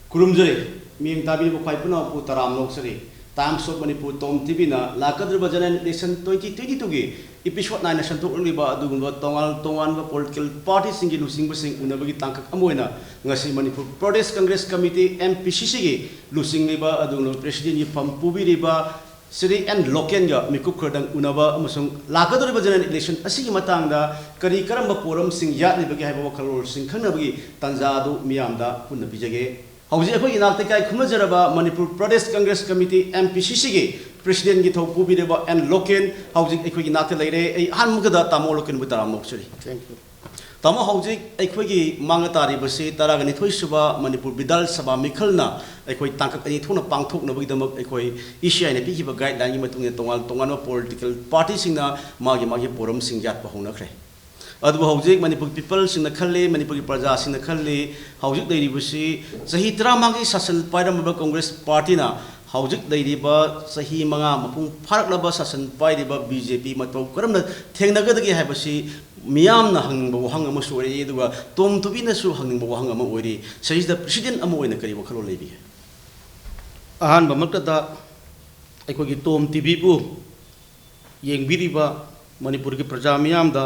Kurumjari, miyang tabi mo kwai puno po taram loksari. Times of Manipur Tom TV na lakadr ba janan election 2022 gi episode 9 na santuk uli ba adugun tongan ba political party singi lusing basing una bagi tangkak amoy na ngasi Manipur Pradesh Congress Committee MPCC gi lusing ni ba adugun president ni pampubi ri ba Sri and Loken ga mikup kerdang una ba amasung lakadr ba janan election asigi matang da kari karamba forum sing ya ni bagi haiba kalor sing khana bagi tanjadu miyam da punna bijage Hauji akhoi inakte kai khumajaraba Manipur Pradesh Congress Committee MPCC gi president gi thau pubireba and Loken hauji akhoi inakte leire ai hanmugada tamo Loken butaram noksuri thank you tamo hauji akhoi gi mangatari basi taragani thoi suba Manipur Bidal Sabha mikhalna akhoi tangkak ani thona pangthok na bagi damak akhoi ECI na pihiba guideline gi matung tongal political party singna magi forum sing jat pa hona khre अदब हौजिक Manipur people Singh खल्ले Manipur प्रजा सिंह खल्ले हौजिक दैरिबसी सही 13 शासन पाइरम कांग्रेस पार्टी ना हौजिक दैरिबा सही 5 मपुंग फारकलब शासन पाइरिबा BJP मतौ करम थेंगनगदगी हाइबसी मियामना हंगबो हंग अम सोरे दुगा तोम तुबिनसु हंगबो हंग अम ओइरि सहिदा प्रेसिडेंट अम ओइना करिबो खलो लेबि अहान बमकदा अखोगी तोम टीवी बु येंगबिरिबा मणिपुर की प्रजा मियामदा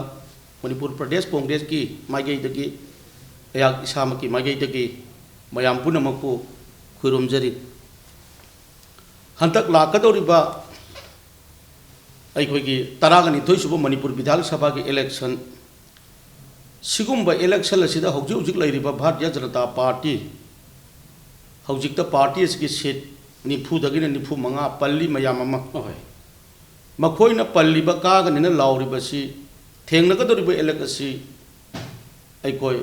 Manipur Pradesh Congress ki magai dagi ayak isama ki magai dagi mayam punamaku khurumjari hantak lakadoriba akhoi ki taragani thoi suba Manipur Vidhana Sabha ki election sigumba election asida hojik lairiba Bharatiya Janata Party hojik ta party asiki seat nifu dagi nifu manga palli mayam ama makhoi na palli ba ka ga ne lauriba si थेंगनगदोरिबा Elxsi अखोई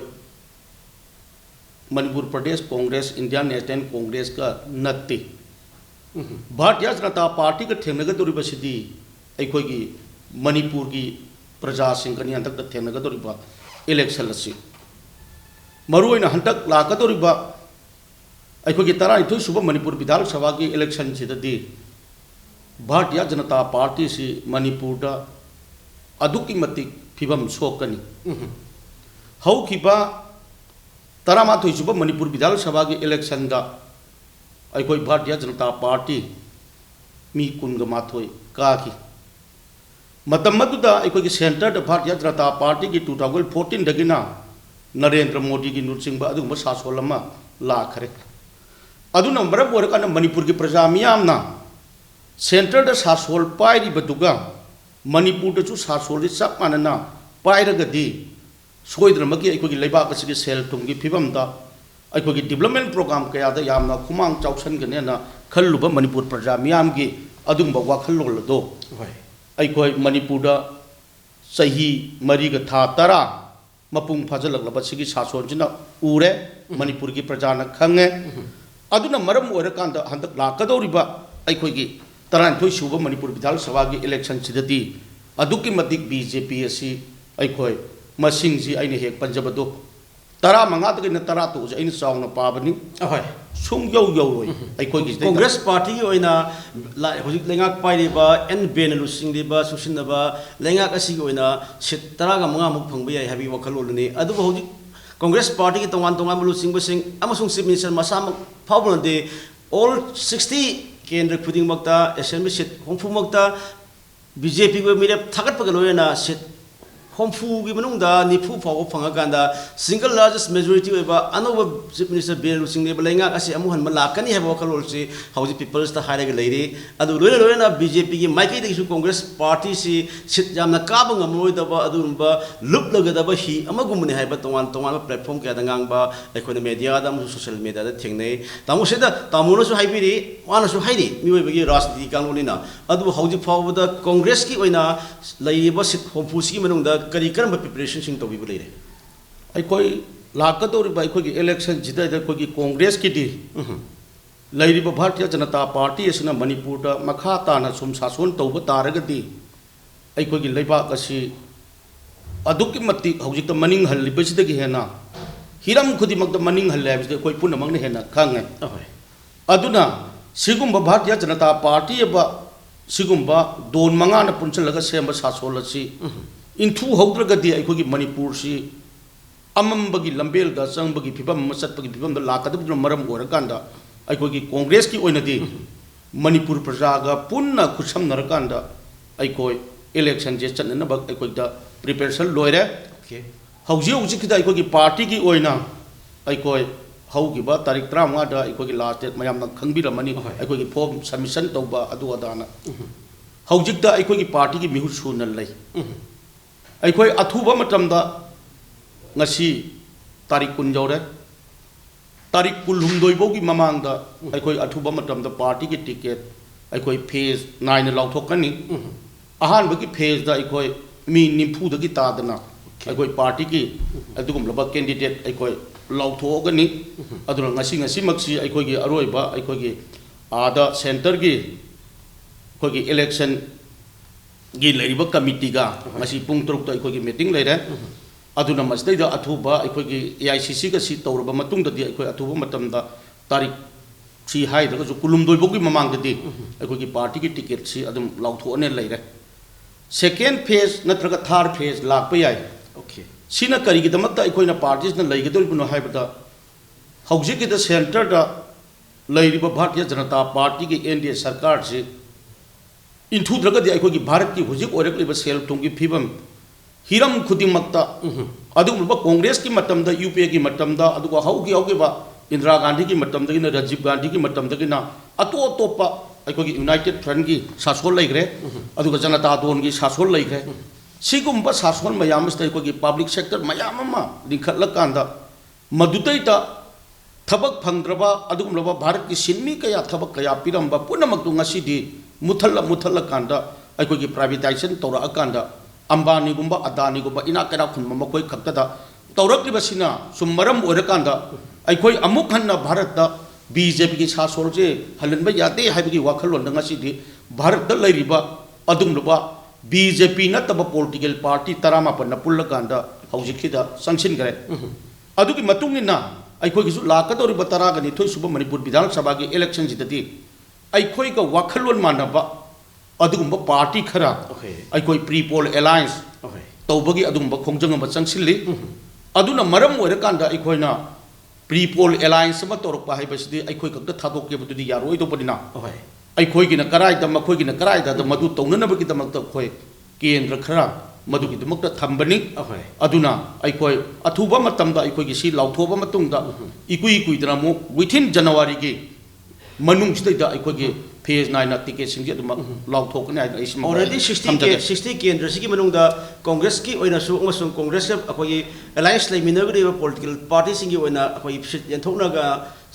मणिपुर प्रदेश Congress Indian national Congress का नत्ती भारतीय Janata party का थेंगनगदोरिबसिदी अखोई मणिपुर की प्रजा सिंगनी हंतक थेंगनगदोरिबा election असि मरुओइना हंतक लाकदोरिबा अखोई 12 सुबह मणिपुर विधान सभा की इलेक्शन सिददी भारतीय जनता पार्टी से मणिपुर दा अदुकी मतिक फिबम सोकनी हौखिबा 13 सुबह मणिपुर विधान सभा की इलेक्शन दा अखोई भारतीय जनता पार्टी मी कुनगा माथोई काकी मतमदुदा अखोई सेंटर दा भारतीय जनता पार्टी की 2014 दगिना नरेंद्र मोदी की नुरसिंबा अदुगुम सासोलमा लाखरे अदुना मरब वरकाना मणिपुर की प्रजा मियामना सेंटर दा सासोल पाइरि बदुगा मणिपुर सासोल चप मानना पाइरगदी सोइद्रमगी अखोगी लेबाक असगी सेल थुंगी फिबमदा अखोगी डेवलपमेंट प्रोग्राम कयादा यामना खुमांग चाउसनगनेना खल्लुबा मणिपुर प्रजा मियामगी अदुंबा वाखल्लोलदो अखोई मणिपुरदा सही मरीगा था 10 मपुंग फाजलगलबा सिगी सासोलजिना उरे मणिपुर की प्रजाना खंगे अदुना मरम ओरकांदा हंतक लाकदौरिबा अखोगी 13 सुबह मणिपुर विधान सभा की इलेक्शन सिददी अदुकी मतिक बीजेपी असि अखोई मसिंग जी आइने हेक पंजबदो 15 दगिना 13 तो आइने चावना पाबनी अहोय सुम यौ यौरोय अखोई की कांग्रेस पार्टी की ओइना होजिक लेंगाक पाइरिबा एन बेन लुसिंगदिबा सुसिनबा लेंगाक असि की ओइना सिट 15 मुक फंगबा याय हाबि वखलोलने अदुबो होजिक कांग्रेस पार्टी की तोंगान लुसिंगबसिंग अमसुंग चीफ मिनिस्टर मसामक फावबनदे ऑल 60 केंद्र खुदिंगमक्ता एसेंबली सीट होंफुमक्ता बीजेपी को मेरे थागतपग लोयना सीट होंफु की मनुंगदा निफु फाव फंगाकांदा सिंगल लार्जेस्ट मेजॉरिटी ओइबा अनोबा चीफ मिनिस्टर बेल सिंगने बलेंगा असे अमुहन मलाकनी है वखलोलसे हाउजी पीपल्स ता हाइरेग लेरे अदु लोयना बीजेपी की माइकई दगिसु कांग्रेस पार्टी से सीट यामना काब ngamloidaba adumba luplogadaba hi amagumne haiba tongan platform के दंगांगबा एकोन मीडिया दा सोशल मीडिया दा थेंगने तामुसेदा तामुनसु हाइबिरि वानसु हाइरि मिवैबगी राजनीति कांगलोनिना अदु हाउजी फावदा कांग्रेस की ओइना लैबा सीट होंफुसी की मनुंगदा करी करम प्रिपरेशन सिंग तोबि लेरे अखोई लाकदोरिबा अखोई इलेक्शन जिदा अखोई कांग्रेस की दी लैरिबा भारतीय जनता पार्टी असना मणिपुर दा मखा ताना सुम सासोन तौबा तारगदी अखोई लेबाक असि अदुकी मति हौजिक मनिंग हल्लिबसिदगी हेना हिरम खुदिमक मनिंग हल्ले हाबिसदे अखोई पुनमंगने हेना खांगे अदुना सिगुम्बा भारतीय जनता पार्टी बा सिगुम्बा दोन मंगाना पुंचलगा सेम सासोल असि इंथु हौद्रगदी अखोई मणिपुर सि अमंबगी लंबेल दा संबगी फिबम मसतपगी फिबम दा लाकदबना मरम ओरकांदा अखोगी कांग्रेस की ओइनदी मणिपुर प्रजा गा पुन्ना खुसम नरकांदा अखोई इलेक्शन जे चननबा अखोई दा प्रिपरेशन लोइरे हौजी हौजी किदा अखोगी पार्टी की ओइना अखोई हौगिबा तारीख 35 दा अखोगी लास्ट डेट मयाम खंगबिरमनी अखोगी फॉर्म सबमिशन तौबा अदु अदाना हौजिकता अखोगी पार्टी की मिहुर सुन लई अखोई अथुबा मतमदा ngasi tarik kun jauh tarik kul humdoi bogi mamang da aikoi athuba matam da party ki ticket aikoi phase 9 lau thokan ni ahan bagi phase da aikoi mi nimpu da ki ta dana aikoi party ki adugum laba candidate aikoi lau thoga ni adura ngasi maksi aikoi gi aroi ba aikoi gi ada center gi aikoi gi election gi leriba committee ga ngasi pung truk da aikoi gi meeting leire aduna masdai da athuba akhoi AICC ka si tawraba matung da di akhoi athuba matam da tarik si hai da ju kulum doi bogi mamang da di akhoi party ki ticket si adum lautho ane laire second phase natraga third phase lak pa yai okay sina kari gi damak da akhoi na parties na lai gi dol buno hai bata hauji ki da center da lairi ba Bharatiya Janata Party ki NDA sarkar si inthu draga di akhoi bharat ki hujik orak liba self thong ki phibam hiram khuding makta adugumba congress ki matamda UPA ki matamda aduga haugi ba Indira Gandhi ki matamda ki na Rajiv Gandhi ki matamda ki na atopa aikogi United Front ki sasol laigre aduga Janata Don ki sasol laigre sigumba sasol mayam sta aikogi public sector mayam ma linkhatlakanda madutai ta thabak phangdraba adugumba Bharat ki sinmi kaya thabak kaya piramba punamak tu ngasi di muthalla kanda aikogi privatization tora akanda Ambani gumba Adani gumba ina kara khunma makoi khakta tawrak libasina summaram orakanda aikoi amuk hanna Bharat da BJP ki sasol je halanba yate haibigi wakhalon nga si di Bharat da lairiba adumluba BJP na taba political party tarama panna pullakanda haujikhi da sanction gare adugi matungina aikoi gi su lakadori batara gani thoi suba Manipur Vidhan Sabha ki election jitati aikoi ka wakhalon manaba adugumba party khara aikoi pre-poll alliance tawbagi adugumba khongjang ma changsilli aduna maram oirakanda aikoina pre-poll alliance ma torokpa haibasidi aikoi kakta thadokke bududi yaroi do padina aikoi gina karai da makoi gina karai da madu taunanabagi damakta khoi kendra khara madugi damakta thambani aduna aikoi athuba matamda aikoi gi si lauthoba matungda ikui dra mo within January gi manung sida aikoi gi phase 9 ticket sing aduma lautthokne ai isma already 60 kendra sigi manung da congress ki oina su amasung congress akoi alliance lai minagri political party sing gi oina akoi sit yanthokna ga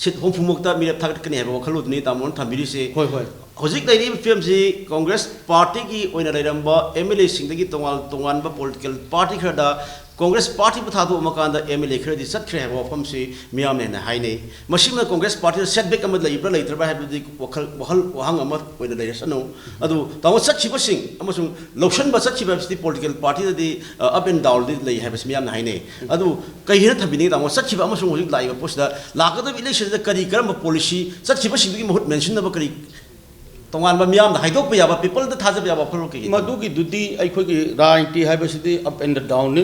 sit homphumukta mirap thagat kane hebo khaludni tamon thambiri se hoi hojik dai ni film si congress party ki oina lairamba MLA sing dagi tongan ba political party khada Congress party pathadu makanda MLA khadi satkre hebo pham si miyam ne hai nei mashima Congress party setback amad lai pra laitra ba habdi wahal wahang amad oina lairasano adu taw satchiba sing amasung lotion ba satchiba sti political party di up and down di lai habs miyam hai nei adu kai hina thabini taw satchiba amasung hojik lai ba post da lakada election da kari karam policy satchiba sing gi mahut mention na ba kari tongan ba miyam da haidok pa ya ba people da thaja ya ba phalo ki madu gi dudi aikoi gi rainti haibasidi up and down ni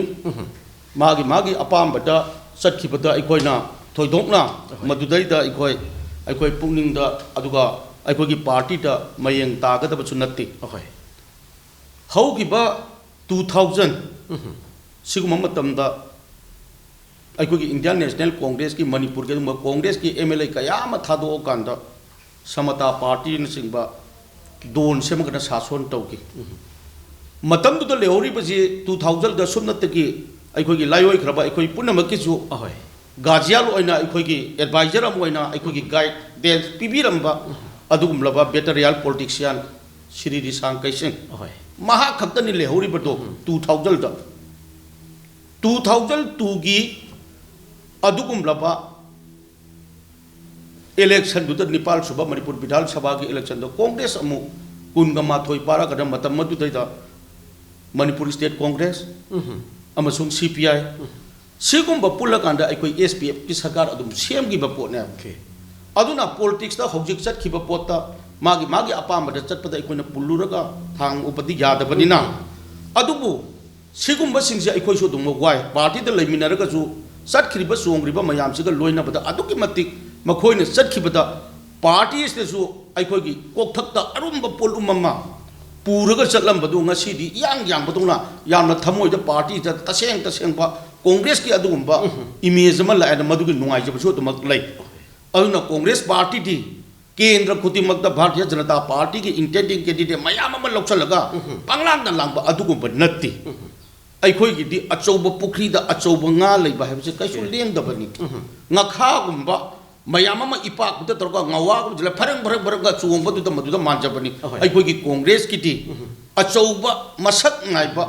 magi apam bada satki bada aikoi na thoidokna madudai da aikoi pungning da aduga aikoi gi party da mayeng ta ga da chunatti hau gi ba 2000 siguma matam da aikoi gi Indian National Congress ki Manipur ke Congress ki MLA kaya ma thado kanda Samata party in singba don semagana sason tauki matam du le ori baji 2000 ga sumnat ki aikoi gi layoi khraba aikoi punamaki ju ahoi gajial oina aikoi gi advisor am oina aikoi gi guide del pibiramba adugum laba better real politician Shri Risang Kaising ahoi maha khaktani le ori bato 2000 da 2002 gi adugum laba election du Nepal suba Manipur Vidhan Sabha ki election do Congress amu kunga mathoi para kada matam madu da Manipur State Congress amasung CPI sigum ba pulakanda aikoi SPF ki sarkar adum sem gi ba pot ne aduna politics da hojik chat ki ba pot ta magi apam da chat pada aikoi na pulluraga thang upadi yada banina adubu sigum ba singja aikoi so dum wai party da leminara ga ju ꯆꯠꯈ꯭ꯔꯤꯕ ꯆꯣꯡꯈ꯭ꯔꯤꯕ ꯃꯌꯥꯝꯁꯤꯒ ꯂꯣꯏꯅꯕꯗ ꯑꯗꯨꯛꯀꯤ ꯃꯇꯤꯛ ꯃꯈꯣꯏꯅ ꯆꯠꯈꯤꯕꯗ ꯄꯥꯔꯇꯤꯁꯤꯗꯁꯨ ꯑꯩꯈꯣꯏꯒꯤ ꯀꯣꯛꯊꯛꯇ ꯑꯔꯨꯝꯕ ꯄꯣꯠꯂꯨꯝ ꯑꯃ ꯄꯨꯔꯒ ꯆꯠꯂꯝꯕꯗꯨ ꯉꯁꯤꯗꯤ ꯏꯌꯥꯡ ꯌꯥꯡꯕꯗꯧꯅ ꯌꯥꯝꯅ ꯊꯃꯣꯏꯗ ꯄꯥꯔꯇꯤꯗ ꯇꯁꯦꯡꯕ ꯀꯣꯡꯒ꯭ꯔꯦꯁꯀꯤ ꯑꯗꯨꯒꯨꯝꯕ ꯏꯃꯦꯖ ꯑꯃ ꯂꯥꯛꯑꯦꯅ ꯃꯗꯨꯒꯤ ꯅꯨꯡꯉꯥꯏꯖꯕꯁꯨ ꯑꯗꯨꯃꯛ ꯂꯩ ꯑꯗꯨꯅ ꯀꯣꯡꯒ꯭ꯔꯦꯁ ꯄꯥꯔꯇꯤꯗꯤ ꯀꯦꯟꯗ꯭ꯔ ꯈꯨꯗꯤꯡꯃꯛꯇ ꯚꯥꯔꯇꯤꯌ ꯖꯅꯇꯥ ꯄꯥꯔꯇꯤꯒꯤ ꯏꯟꯇꯦꯟꯗꯤꯡ ꯀꯦꯟꯗꯤꯗꯦꯠ ꯃꯌꯥꯝ ꯑꯃ ꯂꯧꯁꯤꯜꯂꯒ ꯄꯪꯂꯥꯡꯗ ꯂꯥꯡꯕ ꯑꯗꯨꯒꯨꯝꯕ ꯅꯠꯇꯦ ꯑꯩꯈꯣꯏꯒꯤꯗꯤ ꯑꯆꯧꯕ ꯄꯨꯈ꯭ꯔꯤꯗ ꯑꯆꯧꯕ ꯉꯥ ꯂꯩꯕ ꯍꯥꯏꯕꯁꯦ ꯀꯩꯁꯨ ꯂꯦꯡꯗꯕꯅꯤ ꯉꯈꯥꯒꯨꯝꯕ ꯃꯌꯥꯝ ꯑꯃ ꯏꯄꯥꯛꯄꯗ ꯇꯧꯔꯒ ꯉꯋꯥꯒꯨꯝꯕ ꯐꯔꯪꯒ ꯆꯣꯡꯕꯗꯨꯗ ꯃꯗꯨꯗ ꯃꯥꯟꯖꯕꯅꯤ ꯑꯩꯈꯣꯏꯒꯤ ꯀꯣꯡꯒ꯭ꯔꯦꯁꯀꯤꯗꯤ ꯑꯆꯧꯕ ꯃꯁꯛ ꯅꯥꯏꯕ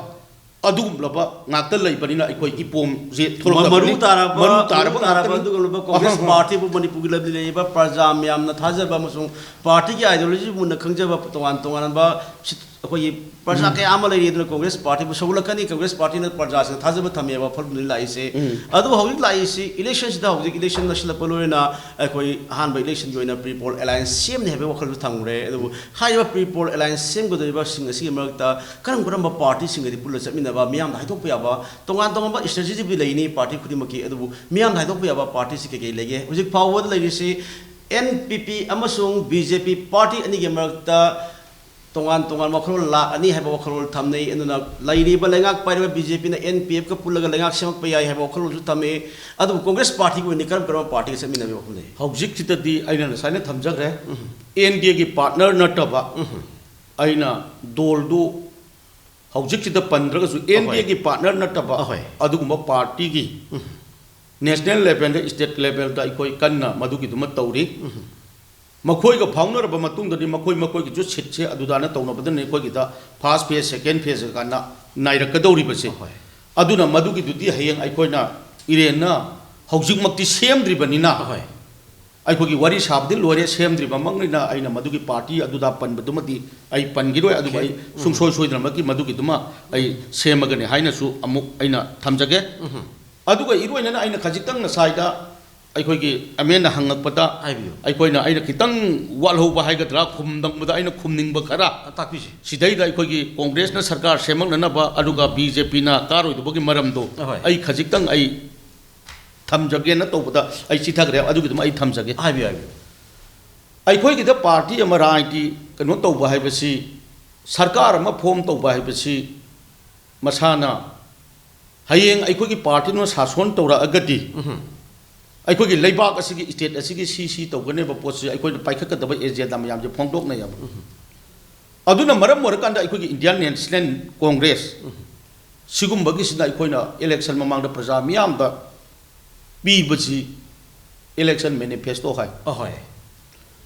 ꯑꯗꯨꯒꯨꯝꯂꯕ ꯉꯥꯛꯇ ꯂꯩꯕꯅꯤꯅ ꯑꯩꯈꯣꯏ ꯏꯄꯣꯝꯁꯦ ꯃꯔꯨ ꯇꯥꯔꯕ ꯉꯥꯛꯇꯅꯤ ꯑꯗꯨꯒꯨꯝꯂꯕ ꯀꯣꯡꯒ꯭ꯔꯦꯁ ꯄꯥꯔꯇꯤꯕꯨ ꯃꯅꯤꯄꯨꯔꯒꯤ ꯂꯝꯗ ꯂꯩꯔꯤꯕ ꯄ꯭ꯔꯖꯥ ꯃꯌꯥꯝꯅ ꯊꯥꯖꯕ ꯑꯃꯁꯨꯡ ꯄꯥꯔꯇꯤꯒꯤ ꯑꯥꯏꯗꯤꯌꯣꯂꯣꯖꯤ ꯃꯨꯟꯅ ꯈꯪꯖꯕ ꯇꯣꯉꯥꯟꯕ ꯑꯩꯈꯣꯏꯒꯤ ꯄ꯭ꯔꯖꯥ ꯀꯌꯥ ꯑꯃ ꯂꯩꯔꯤ ꯑꯗꯨꯅ ꯀꯣꯡꯒ꯭ꯔꯦꯁ ꯄꯥꯔꯇꯤꯕꯨ ꯁꯧꯒꯠꯂꯛꯀꯅꯤ ꯀꯣꯡꯒ꯭ꯔꯦꯁ ꯄꯥꯔꯇꯤꯅ ꯄ꯭ꯔꯖꯥꯁꯤꯡ ꯊꯥꯖꯕ ꯊꯝꯃꯦꯕ ꯋꯥꯐꯝꯗꯨꯅꯤ ꯂꯥꯛꯏꯁꯦ ꯑꯗꯨꯕꯨ ꯍꯧꯖꯤꯛ ꯂꯥꯛꯏꯁꯤ ꯏꯂꯦꯛꯁꯟꯁꯤꯗ ꯍꯧꯖꯤꯛ ꯏꯂꯦꯛꯁꯟ ꯅꯛꯁꯤꯜꯂꯛꯄ ꯂꯣꯏꯅ ꯑꯩꯈꯣꯏ ꯑꯍꯥꯟꯕ ꯏꯂꯦꯛꯁꯟꯒꯤ ꯑꯣꯏꯅ ꯄ꯭ꯔꯤ ꯄꯣꯜ ꯑꯦꯂꯥꯏꯟꯁ ꯁꯦꯝꯅꯤ ꯍꯥꯏꯕ ꯋꯥꯈꯜꯁꯨ ꯊꯝꯈ꯭ꯔꯦ ꯑꯗꯨꯕꯨ ꯍꯥꯏꯔꯤꯕ ꯄ꯭ꯔꯤ ꯄꯣꯜ ꯑꯦꯂꯥꯏꯟꯁ ꯁꯦꯝꯒꯗꯧꯔꯤꯕꯁꯤꯡ ꯑꯁꯤꯒꯤ ꯃꯔꯛꯇ ꯀꯔꯝꯕ ꯄꯥꯔꯇꯤꯁꯤꯡꯒꯗꯤ ꯄꯨꯜꯂ ꯆꯠꯃꯤꯟꯅꯕ ꯃꯤꯌꯥꯝꯗ ꯍꯥꯏꯗꯣꯛꯄ ꯌꯥꯕ ꯇꯣꯉꯥꯟꯕ ꯏꯁꯇ꯭ꯔꯦꯇꯦꯖꯤꯕꯨꯗꯤ ꯂꯩꯅꯤ ꯄꯥꯔꯇꯤ ꯈꯨꯗꯤꯡꯃꯛꯀꯤ ꯑꯗꯨꯕꯨ ꯃꯤꯌꯥꯝꯗ ꯍꯥꯏꯗꯣꯛꯄ ꯌꯥꯕ ꯄꯥꯔꯇꯤꯁꯤ ꯀꯩꯀꯩ ꯂꯩꯒꯦ ꯍꯧꯖꯤꯛ ꯐꯥꯎꯕꯗ ꯂꯩꯔꯤꯁꯤ NPP ꯑꯃꯁꯨꯡ BJP ꯄꯥꯔꯇꯤ ꯑꯅꯤꯒꯤ ꯃꯔꯛꯇ ꯇꯣꯉꯥꯟꯕ ꯋꯥꯈꯜꯂꯣꯟ ꯂꯥꯛꯑꯅꯤ ꯍꯥꯏꯕ ꯋꯥꯈꯜꯂꯣꯟ ꯊꯝꯅꯩ ꯑꯗꯨꯅ ꯂꯩꯔꯤꯕ ꯂꯩꯉꯥꯛ ꯄꯥꯏꯔꯤꯕ BJPꯅ NPF ꯀ ꯄꯨꯜꯂꯒ ꯂꯩꯉꯥꯛ ꯁꯦꯝꯃꯛꯄ ꯌꯥꯏ ꯍꯥꯏꯕ ꯋꯥꯈꯜꯂꯣꯟꯁꯨ ꯊꯝꯃꯤ ꯑꯗꯨꯕꯨ ꯀꯣꯡꯒ꯭ꯔꯦꯁ ꯄꯥꯔꯇꯤꯒꯤ ꯑꯣꯏꯅ ꯀꯔꯝꯕ ꯄꯥꯔꯇꯤꯒ ꯆꯠꯃꯤꯟꯅꯕꯒꯤ ꯋꯥꯈꯜ ꯂꯩ ꯍꯧꯖꯤꯛꯁꯤꯗꯗꯤ ꯑꯩꯅ ꯉꯁꯥꯏꯅ ꯊꯝꯖꯈ꯭ꯔꯦ NDAꯒꯤ ꯄꯥꯔꯠꯅꯔ ꯅꯠꯇꯕ ꯑꯩꯅ ꯗꯣꯜꯗꯨ ꯍꯧꯖꯤꯛꯁꯤꯗ ꯄꯟꯗ꯭ꯔꯒꯁꯨ NDAꯒꯤ ꯄꯥꯔꯠꯅꯔ ꯅꯠꯇꯕ ꯑꯗꯨꯒꯨꯝꯕ ꯄꯥꯔꯇꯤꯒꯤ ꯅꯦꯁꯅꯦꯜ ꯂꯦꯚꯦꯜꯗ ꯁ꯭ꯇꯦꯠ ꯂꯦꯚꯦꯜꯗ ꯑꯩꯈꯣꯏ ꯀꯟꯅ ꯃꯗꯨꯒꯤꯗꯨꯃ ꯇꯧꯔꯤ ꯃꯈꯣꯏꯒ ꯐꯥꯎꯅꯔꯕ ꯃꯇꯨꯡꯗꯗꯤ ꯃꯈꯣꯏꯒꯤꯁꯨ ꯁꯤꯠꯁꯦ ꯑꯗꯨꯗꯥꯅ ꯇꯧꯅꯕꯗꯅ ꯑꯩꯈꯣꯏꯒꯤꯗ ꯐꯥꯔꯁ ꯐꯦꯖ ꯁꯦꯀꯦꯟ ꯐꯦꯖ ꯀꯥꯟꯅ ꯅꯥꯏꯔꯛꯀꯗꯧꯔꯤꯕꯁꯦ ꯑꯗꯨꯅ ꯃꯗꯨꯒꯤꯗꯨꯗꯤ ꯍꯌꯦꯡ ꯑꯩꯈꯣꯏꯅ ꯏꯔꯦꯟꯅ ꯍꯧꯖꯤꯛꯃꯛꯇꯤ ꯁꯦꯝꯗ꯭ꯔꯤꯕꯅꯤꯅ ꯑꯩꯈꯣꯏꯒꯤ ꯋꯥꯔꯤ ꯁꯥꯕꯗꯤ ꯂꯣꯏꯔꯦ ꯁꯦꯝꯗ꯭ꯔꯤꯕꯃꯛꯅꯤꯅ ꯑꯩꯅ ꯃꯗꯨꯒꯤ ꯄꯥꯔꯇꯤ ꯑꯗꯨꯗ ꯄꯟꯕꯗꯨꯃꯗꯤ ꯑꯩ ꯄꯟꯈꯤꯔꯣꯏ ꯑꯗꯨꯕꯨ ꯑꯩ ꯁꯨꯡꯁꯣꯏ ꯁꯣꯏꯗꯅꯃꯛꯀꯤ ꯃꯗꯨꯒꯤꯗꯨꯃ ꯑꯩ ꯁꯦꯝꯃꯒꯅꯤ ꯍꯥꯏꯅꯁꯨ ꯑꯃꯨꯛ ꯑꯩꯅ ꯊꯝꯖꯒꯦ ꯑꯗꯨꯒ ꯏꯔꯣꯏꯅꯅ ꯑꯩꯅ ꯈꯖꯤꯛꯇꯪ ꯉꯁꯥꯏꯗ ꯑꯩꯈꯣꯏꯒꯤ ꯑꯃꯦꯟꯅ ꯍꯪꯉꯛꯄꯗ ꯑꯩꯅ ꯈꯤꯇꯪ ꯋꯥꯠꯍꯧꯕ ꯍꯥꯏꯒꯗ꯭ꯔꯥ ꯈꯨꯝꯗꯪꯕꯗ ꯑꯩꯅ ꯈꯨꯝꯅꯤꯡꯕ ꯈꯔ ꯇꯥꯛꯄꯤꯁꯤ ꯁꯤꯗꯩꯗ ꯑꯩꯈꯣꯏꯒꯤ ꯀꯣꯡꯒ꯭ꯔꯦꯁꯅ ꯁꯔꯀꯥꯔ ꯁꯦꯝꯃꯛꯅꯅꯕ ꯑꯗꯨꯒ BJPꯅ ꯀꯥꯔꯣꯏꯗꯕꯒꯤ ꯃꯔꯝꯗꯣ ꯑꯩ ꯈꯖꯤꯛꯇꯪ ꯑꯩ ꯊꯝꯖꯒꯦꯅ ꯇꯧꯕꯗ ꯑꯩ ꯆꯤꯊꯈ꯭ꯔꯦ ꯑꯗꯨꯒꯤꯗꯨꯃ ꯑꯩ ꯊꯝꯖꯒꯦ ꯑꯩꯈꯣꯏꯒꯤꯗ ꯄꯥꯔꯇꯤ ꯑꯃ ꯔꯥꯖꯅꯤꯇꯤ ꯀꯩꯅꯣ ꯇꯧꯕ ꯍꯥꯏꯕꯁꯤ ꯁꯔꯀꯥꯔ ꯑꯃ ꯐꯣꯝ ꯇꯧꯕ ꯍꯥꯏꯕꯁꯤ ꯃꯁꯥꯅ ꯍꯌꯦꯡ ꯑꯩꯈꯣꯏꯒꯤ ꯄꯥꯔꯇꯤꯅ ꯁꯥꯁꯣꯟ ꯇꯧꯔꯛꯑꯒꯗꯤ ꯑꯩꯈꯣꯏꯒꯤ ꯂꯩꯕꯥꯛ ꯑꯁꯤꯒꯤ ꯁ꯭ꯇꯦꯠ ꯑꯁꯤꯒꯤ ꯁꯤ ꯇꯧꯒꯅꯦꯕ ꯄꯣꯠꯁꯤ ꯑꯩꯈꯣꯏꯅ ꯄꯥꯏꯈꯠꯀꯗꯕ ꯑꯦꯖꯦꯟꯗꯥ ꯃꯌꯥꯝꯁꯦ ꯐꯣꯡꯗꯣꯛꯅꯩꯌꯦꯕ ꯑꯗꯨꯅ ꯃꯔꯝ ꯑꯣꯏꯔꯀꯥꯟꯗ ꯑꯩꯈꯣꯏꯒꯤ ꯏꯟꯗꯤꯌꯟ ꯅꯦꯁꯅꯦꯜ ꯀꯣꯡꯒ꯭ꯔꯦꯁ ꯁꯤꯒꯨꯝꯕꯒꯤꯁꯤꯅ ꯑꯩꯈꯣꯏꯅ ꯏꯂꯦꯛꯁꯟ ꯃꯃꯥꯡꯗ ꯄ꯭ꯔꯖꯥ ꯃꯤꯌꯥꯝꯗ ꯄꯤꯕꯁꯤ इलेक्शन मैनिफेस्टो है अहोय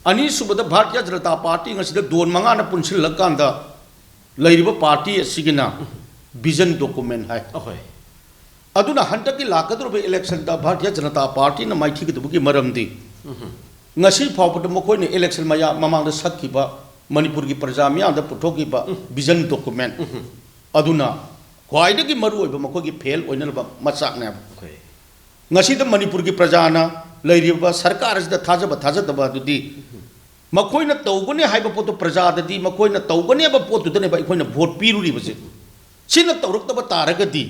अनीसुबद भारतीय Janata party ngasiда don manga na punsil lakanda leiriba party asigina vision document hai Ahoi aduna hantaki lakadruba election da Bharatiya Janata party na maithi gidugi maramdi ngasi phawpata mokoi ne election maya mamang da sakhiba manipur gi praja mya da puthokiba vision document aduna khwaidagi maru oiba mokoi gi fail oinalba machak ne ngasi da manipur gi praja na leiriba sarkar asida thajaba adudi मकोई न तौगने हाइबा पोतो प्रजाददी मकोई न तौगने बा पोतो दने बा इखोई न vote पीरुरी बसे सिन तौरक्तबा तारगदी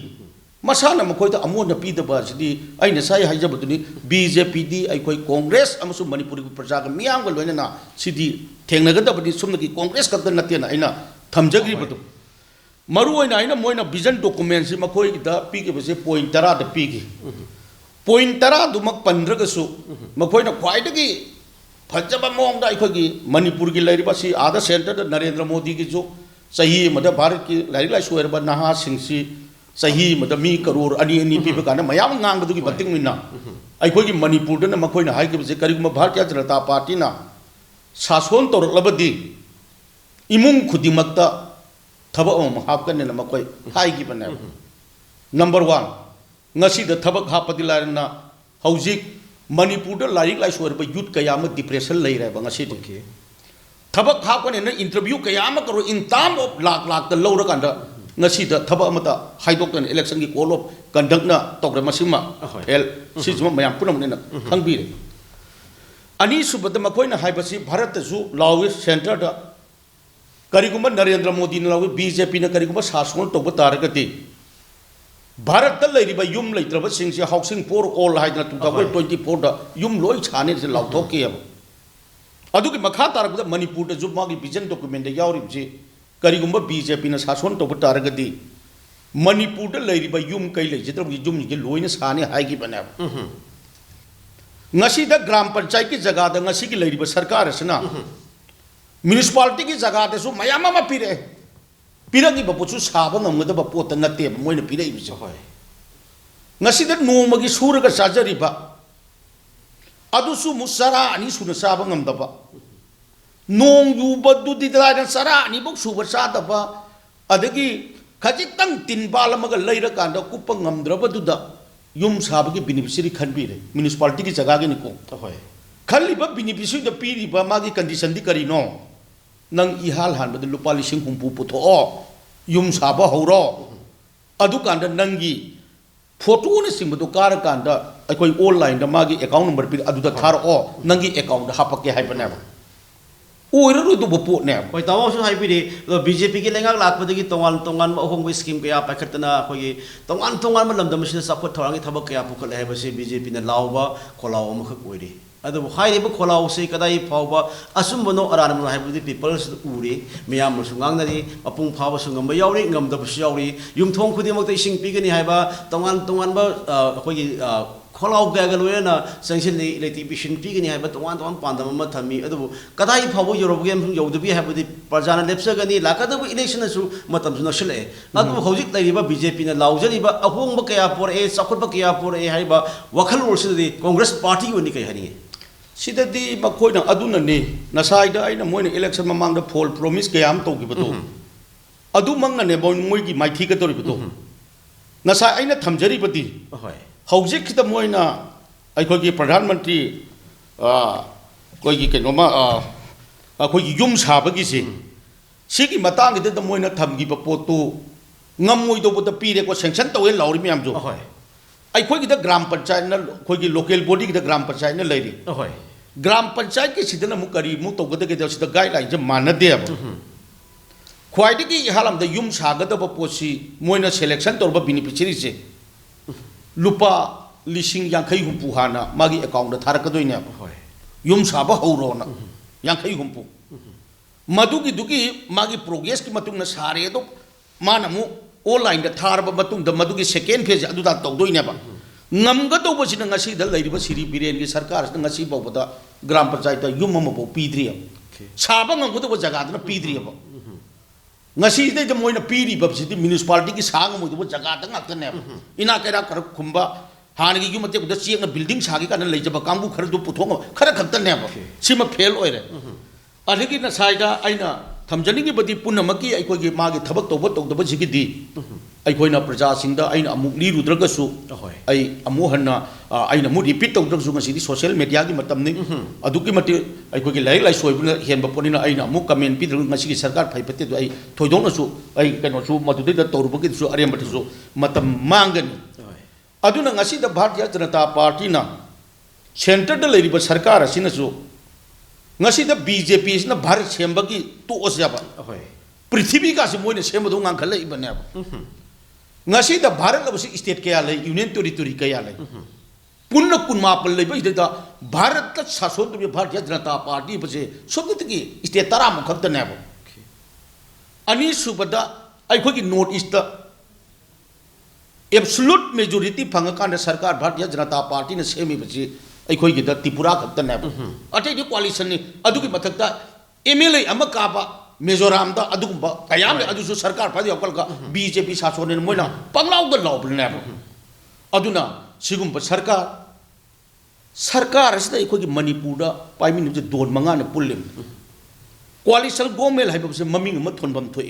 मसाना मकोई ता अमो न पीदबा सिदी आइना साइ हाइजबदुनी बीजेपी दी अइखोई कांग्रेस अमसु मणिपुर की प्रजा का मियाम ग लोइना सिदी थेंगनगदबदी सुमनकी कांग्रेस कद नतेना आइना थमजगरी बदु मरु ओइना आइना मोइना विजन डॉक्यूमेंट सि मकोई दा पीगे बसे पॉइंट 10 दा पीगे पॉइंट 10 दुमक 15 गसु मकोई न ख्वाइदगी फजब मोंग अखोगी मणिपुर की लेरिबासी आदा सेंटर नरेंद्र मोदी की जो सही मद भारत की लाइक लाइसोरब नहा सिंसी सही मद मी करोड़ अनी अनी पीब काना मयाम ngang की मतिंग मिना अखोगी मणिपुर दन मखोइना हाइगिबजे करिगुम भारतीय जनता पार्टी ना शासन तौरलबदी इमुंग खुदिमक्ता थबक अम हापकने मखोइ हाइगिबने number 1 ngasi da thabak hapadi larna hauzik Manipur like लाइसोरब यूथ कया डिप्रेशन ले रहा है थबक हापने इंटरव्यू कया करो in time of lakh lakh लौरकान थबक हाइदोक्तन इलेक्शन की कॉल ऑफ कंडक्टना तौर फेल मैं पुनः खबीरे अनीसुबद मखोइना हाइबसी भारत लाउ सेंटर करिगुम नरेंद्र मोदी लाउ बीजेपी करिगुम शासन तब तारगदी भारत लेरिबा युम लेत्रबा सिंगसे हाउसिंग फॉर ऑल हाइदना 2024 दा युम लोई छाने से लाउथोके अब अदुगी मखा तारबदा मणिपुर दा जुमागी विजन डॉक्यूमेंट यावरिबजे करिगुंबा बीजेपी ना शासन तोब तारगदी मणिपुर दा लेरिबा युम कई ले जित्रबगी युम नि लोइना साने हाइगी बने ngasi da gram panchayat ki jaga da ngasi ki leiriba sarkar asna municipality ki jaga da su mayama ma pire pirangi ba pochu saba ngamga da ba pot na te moina pire ibse hoy ngasi da noma gi sura ga sajari ba adu su musara ani suna saba ngam da ba nong yu ba du di da na sara ani bok su ba sa da ba adagi khajitang tin bala maga leira kan da kupang ngam dra ba du da yum साब की beneficiary खनबीरे municipality की जगह के निको खलीब beneficiary the पीरीबा मागी condition दी करिनो नंग इहाल हान बद लुपा लिसिंग हुंपु पुथो युम साब हौरो अदु कांद नंगी फोटो ने सिंबदो कार कांद अकोई ऑनलाइन द मागी अकाउंट नंबर पी अदु द थारो नंगी अकाउंट हापके हाइबने ओइरु दु बपो ने कोई तमासु हाइबिदि बीजेपी की लेंगाक लाखपदगी तोंगान तोंगान अहोंग स्कीम कया पाखतना कोई तोंगान तोंगान लमदम सिन सपोर्ट थोरांगी थबक कया पुखल हैबसे बीजेपी ने लावबा खोलाव अमखक ओइरि अदु हाइरिबा खोलाव से कदाई फावबा असुमबनो अरानम हाइबदि पीपल्स उरि मियाम सुंगांगनदि अपुंग फाव सुंगम यावरि ngमदबसु यावरि युमथोंग खुदिमक इसिंग पिगनि हाइबा तोंगान तोंगान बा कोई खोलाव गया लोना संगसिन इलेक्ट्रिफिकेशन पीगनी है तोान तोान पादम थमी कदाई फाव यूरोप गेम यौदबी है प्रजा लेप्सगनी लाकदब इलेक्शन नसले हजिक बीजेपी लाउजरीब अहोंब क्या पोरे चाखुब क्या पोरे वखलों कांग्रेस पार्टी कई है सिददी मखोइना अदुनने नसाइदा आइना मोइना इलेक्शन ममांग फॉल प्रोमिस कयाम तौगिबदो अदु मंगने मोइगी माइथी गदोरिबदो नसा आइना थमजरीबदी हौजिक खिता मोइना अखोगी प्रधानमंत्री कोई कनोमा अखोगी युम साबगी से सिगी मतांग दे मोइना थमगी पोतो ngमोइदोबद पीरे को सैंक्शन तवे लाउरी म्याम जो अखोगी द ग्राम पंचायत न अखोगी लोकल बॉडी की द ग्राम पंचायत न लेरी ग्राम पंचायत के सिदन मु करी मु तौगद के सिद गाइडलाइन जे मानदे अब ख्वाइदगी हालम द युम सागदब पोसी मोइना सिलेक्शन तौरब बेनिफिशियरी से लुपा लिसिंग यांखई हुंपु हाना मागी अकाउंट थारकदोइने युम साब हौरोना यांखई हुंपु मदुगी दुगी मागी प्रोग्रेस की मतुंग न सारे दो माना मु ऑनलाइन द थारब मतुंग द मदुगी सेकेंड फेज अदुदा तौदोइने बा ngमगदोबसिन ngasi द लैरिबा सिरी बिरेन की सरकार न ngasi बौबदा ग्राम पंचायत युम मबो पीद्रिय साब ngमगदो जगह न पीद्रिय बा ngasi de moina piri babsidi municipality ki sang mo do jaga da ngak ne ina kera kar khumba han gi mate da chiang na building sagi kan lei jaba kambu khar do puthong khara khakta ne ba sima fail oire adigi na saida aina thamjani gi badi punamaki ai ko gi ma gi thabak to bo to da bji gi di ai koina praja singda aina amuk li rudraga su ai amu hanna aina mu repeat to dra su ngasi di social media gi matam ni aduki mate ai ko gi lai lai soi buna hen ba ponina aina amu comment pi dra ngasi gi sarkar phai pate do ai thoidong na su ai kano su madu de toru ba gi su arem ba su matam mangani aduna ngasi da bharatiya janata party na center da leiriba sarkar asina su ngasi da BJP isna bharat semba gi to osjaba prithvi ka se moine semba do ngang khala ibane ba ngasi da bharat labsi state kaya lai union territory kaya lai punna kunmapal lai ba ida bharat ta sason tu bharatiya janata party base sobut ki state tara mu khakta ne ba ani subada ai khoi ki north east ta absolute majority phanga kan sarkar bharatiya janata party na semi base ai khoi ki da tripura khakta ne ba atai di coalition ni adu ki mathakta MLA ama ka ba Mizoram दा अदुगुंबा कयाम अदुसु सरकार फादि अकलका BJP शासनने Moina पंगलाउ the लौबलने अदुना सिगुंबा सरकार असदा इखोगी मणिपुर दा पाइमिन जे दोन मंगा ने पुलिम कोalition government हाइबसे ममिंग म थोनबम थोइ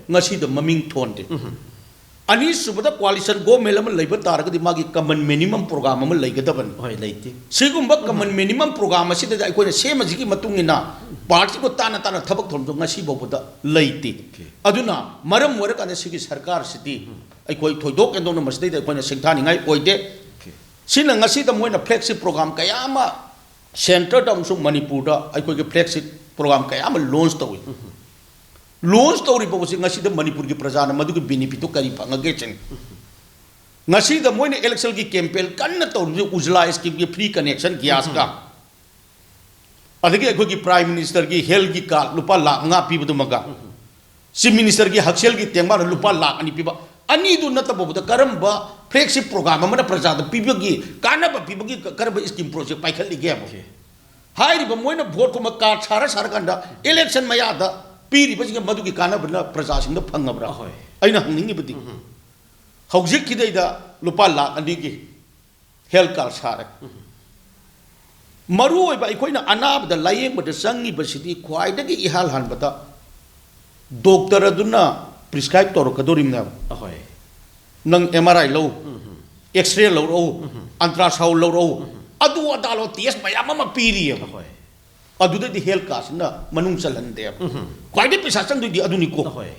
ngasi the ममिंग थोनदे अनि सुबदा कोalition government अम lab तारगदि मागी कमन मिनिमम प्रोग्राम अम लैगदबन होय लैते सिगुंबा कमन मिनिमम प्रोग्राम असिदा अखोने सेमजिगी मतुंगिना पार्टी को ताना ताना थबक थोमजो ngasi बौबदा लैते अदुना मरम वरकाने सिगी सरकार सिटी अखोय थोइदोक एंदोन मसदै अखोने सिंथानिङाइ ओइदे सिना ngasi द मोइना फ्लैगशिप प्रोग्राम कयामा सेंटर दमसु मणिपुर दा अखोय फ्लैगशिप प्रोग्राम कयामा लॉन्च तौइ लॉन्च तौरी बौबसि ngasi द मणिपुर की प्रजा न मदुगी बेनिफिट तो करी फंगगे चन ngasi da moine election ki campaign kan na to ujla scheme ki free connection gas ka adagi akhoi ki prime minister ki health ki card lupa lakh nga pi bu maga chief minister ki haksel ki tengma lupa lakh ani pi ba ani du na tabu da karamba flagship program amana praja da pi gi kana ba pi gi karamba scheme project pai khali ge ba hai ri ba moina vote ko ma ka chara sar kanda election maya da pi ri ba jinga madu ki kana bna praja sing da phangabra aina hangningi budi hojik ki da lupa lakh ani ki health card sare maru oi ba ikoina anab da layeng ba da sangi ba sidi khwai da ki ihal han bata doctor aduna prescribe tor ka dorim na ahoi nang MRI lo x-ray lo ro ultrasound lo ro adu adalo test mayam ma piri ahoi adu da di health card na manung chalan de khwai da pesa chang di adu ni ko ahoi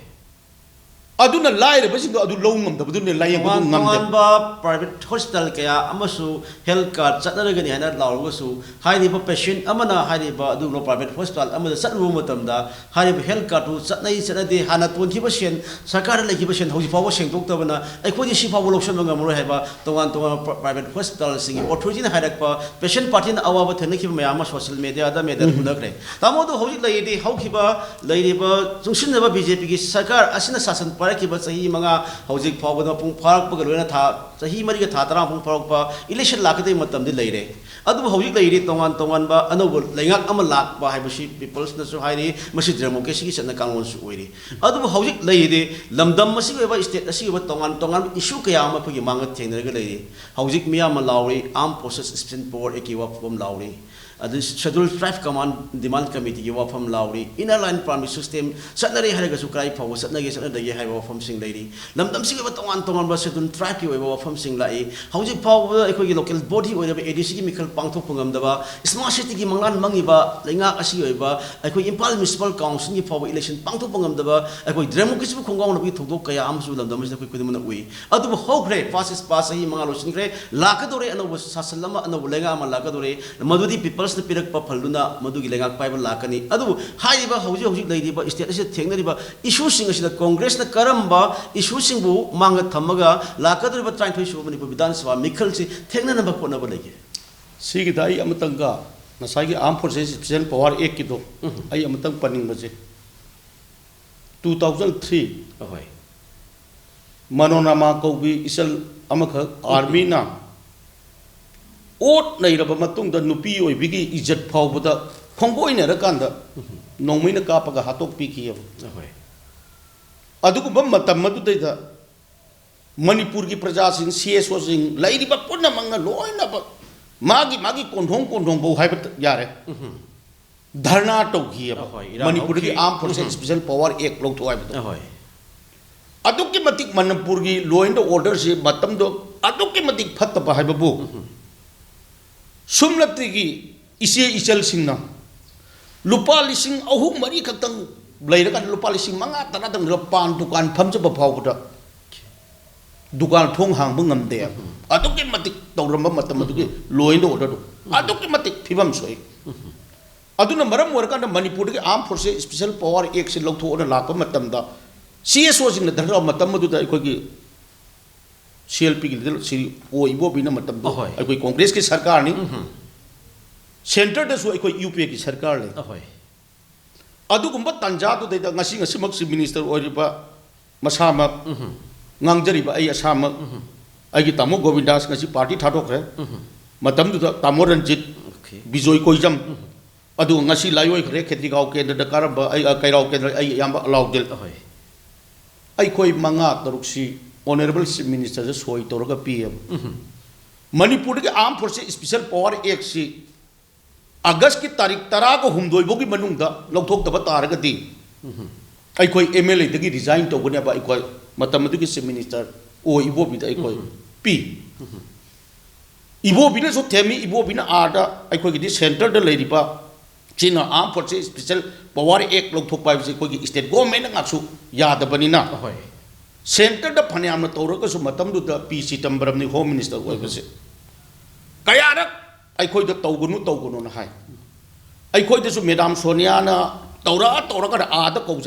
aduna laire ba sing adu lo ngam da budun layeng ba ngam de ba private hospital kaya amasu health card chatna gani hana law su haini ba patient amana haini ba adu no private hospital amada satru matam da haini ba health card tu chatnai chana de hana 20% sarkar la ki patient hoji pawa seng tok tabana ai khodi si pawa loction ngam ro heba tongan private hospital sing authority na harak pa patient party na awa ba thena ki ma ama social media da media hunakre tamo do hoji lai de haukiba lai de ba jungsin ba BJP ki sarkar asina sasan ki ba sahi manga hojik phawda pung pharak pa galona tha sahi mari ga tha tara pung pharak pa election lakade matam di leire adu hojik leire tongan ba anob lengak ama lak ba haibashi peoples na so hairi masi democracy ki sana kangon su oiri adu hojik leire lamdam masi ba state asi ba tongan issue kaya ma phagi manga thengna ga leire hojik miya ma lauri armed forces special power ekiwa from lauri adu schedule 5 command demand committee ki wafam lauri inner line primary system satnari haraga su krai phaw satnagi satnagi hai wafam sing leiri lamdam sing ba tongan ba schedule 5 ki wafam sing lai hauji phaw ekoi ki local body oi ba ADC ki mikhal pangthok pungam da ba smart city ki manglan mangi ba lenga asi oi ba ekoi impal municipal council ki phaw election pangthok pungam da ba ekoi democracy bu khongong na bi thokdok kaya amsu lamdam se koi kudum na ui adu ho gre fastest pass hi manga lo sing gre lakadore ano sasalama ano lenga ma lakadore madudi people na pirak pa phaluna madugi lengak paiba lakani adu haiba hauji leidiba state ase thengnariba issue sing asida congress na karamba issue sing bu manga thamaga lakadriba trying to issue mani vidan sabha mikhal si thengna na bakona ba lege sigi dai amatanga nasagi armed forces special power act ki do ai amatang paning baje 2003 ahoi manonama kobi isal amakha army na ot nei raba matung da nupi oi bigi ijat phawbada khongoi ne rakanda nongmai na kapaga hatok pi ki ahoi adugu bam matam madu dai da manipur ki praja sing CSO sing lairi ba punna manga loina ba magi konthong bo hai ba yare dharna to gi ba manipur ki armed forces special power act lok thoi ba ahoi aduki matik manipur ki law and order se matam do aduki matik phat ba hai ba bu sumlatri ki ise ichal singna lupa lising ahum mari khatang blaira kan lupa lising manga tana dang pan dukan pham ba phawda dukan thong hang bangam de aduki matik tawramba matam aduki loin do order aduki matik phibam soi aduna maram warkan manipur ki armed forces special power act se loktho ona lakpa matam da CSO sing na dharra matam adu da ikoi ki CLP की लिदल श्री ओ इबो बिना मतलब दो कोई कांग्रेस की सरकार नहीं centre दसु कोई यूपीए की सरकार ले अदुगुंबा तंजा तो देता ngasi ngasi mak si minister oriba masama ngangjariba ai asama ai gi tamo govindas ngasi party thadok re matam du tamo ranjit bijoy koijam adu ngasi layoi khre khetri gaw ke da karaba ai kairau ke ai yamba allow del ai koi manga taruksi honorable chief minister se soi toroga PM manipur ke armed forces special power act si अगस्त की तारीख 13 को हुमदोइबो की मनुंग दा लौथोक दबा तारगदी आई कोई MLA दगी resign तो गने बा कोई मतम दगी चिफ मिनिस्टर ओ इबो बि आई कोई पी इबो बिना सो थेमी इबो बिना आदा आई कोई दी सेंटर द लेरिबा चिना आर्म फोर्सेस स्पेशल पावर एक लौथोक पाइ से कोई स्टेट गवर्नमेंट ngaksu याद बनिना सेंटर द फन्याम तौरक सो मतम दु द पी सितंबरम नि होम मिनिस्टर ओइ बसे कयारक अखोद तौगुनु ना है अखोद मैडम सोनिया तौरा तौर आद कौज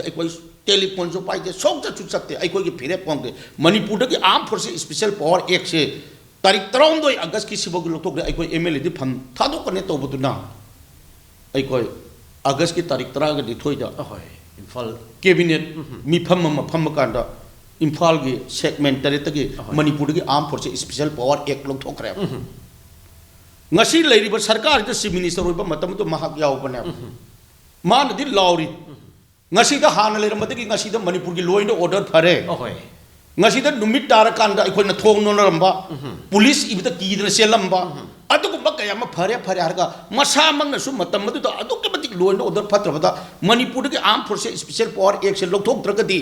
टेलीफोन जो पाइते सोच चुचते अखोई फिरे पोंगे मणिपुर की arm force special power act से तारीख 13 अगस्त की सिबग लोग अखोई MLA फम थादोकने तौबदुना अखोई अगस्त की तारीख 13 इम्फाल कैबिनेट मिफम फम कांदा इम्फाल की सेगमेंट तरह की मणिपुर की arm force special power act लौथोखरे ngasi leiriba sarkar ita chief minister oiba matam to mahak yaubane manadi lauri ngasi da hana leiramadi ngasi da manipur ki law and order phare ngasi da numit tar kan da ikoi na thong no ramba police ibita kidna selamba adu ko bakaya ma phare harga masa mang na su matam madu da adu ke batik law and order phatrabada manipur ki armed forces special power act se lokthok dragadi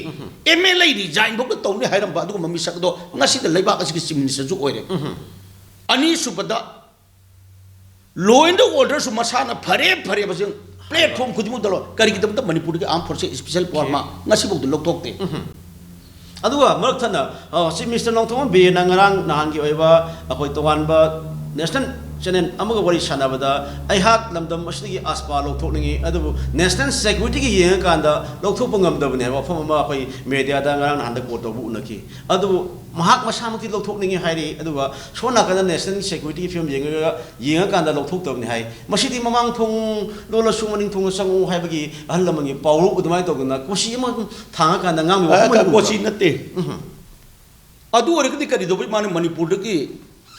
MLA resign bok to ni hairamba adu mami sakdo ngasi da leiba ka chief minister ju oire ani subada law and order su masana phare basing platform khudimu dalo kari kitam ta manipur ki armed forces special power ma ngasi bok lok thok te aduga marak thana si Mr. Nongthong be nangarang nahan gi oiba akoi towan ba national channel amaga wari sanabada ai hak lamdam asigi aspa lok thok ningi adu national security gi yeng kanda lok thok pangam dabne wa phom ma akoi media da ngarang nahan da ko to bu unaki adu mahak masamati lok thok ningi hairi aduga sona kana national security film yeng kanda lok thok dabne hai masidi mamang thong lola sumaning thong sangu haibagi ahlamangi pawru udmai to gna kosi ma thanga kanda ngam wa kosi natte adu orikdi kari do mane manipur ki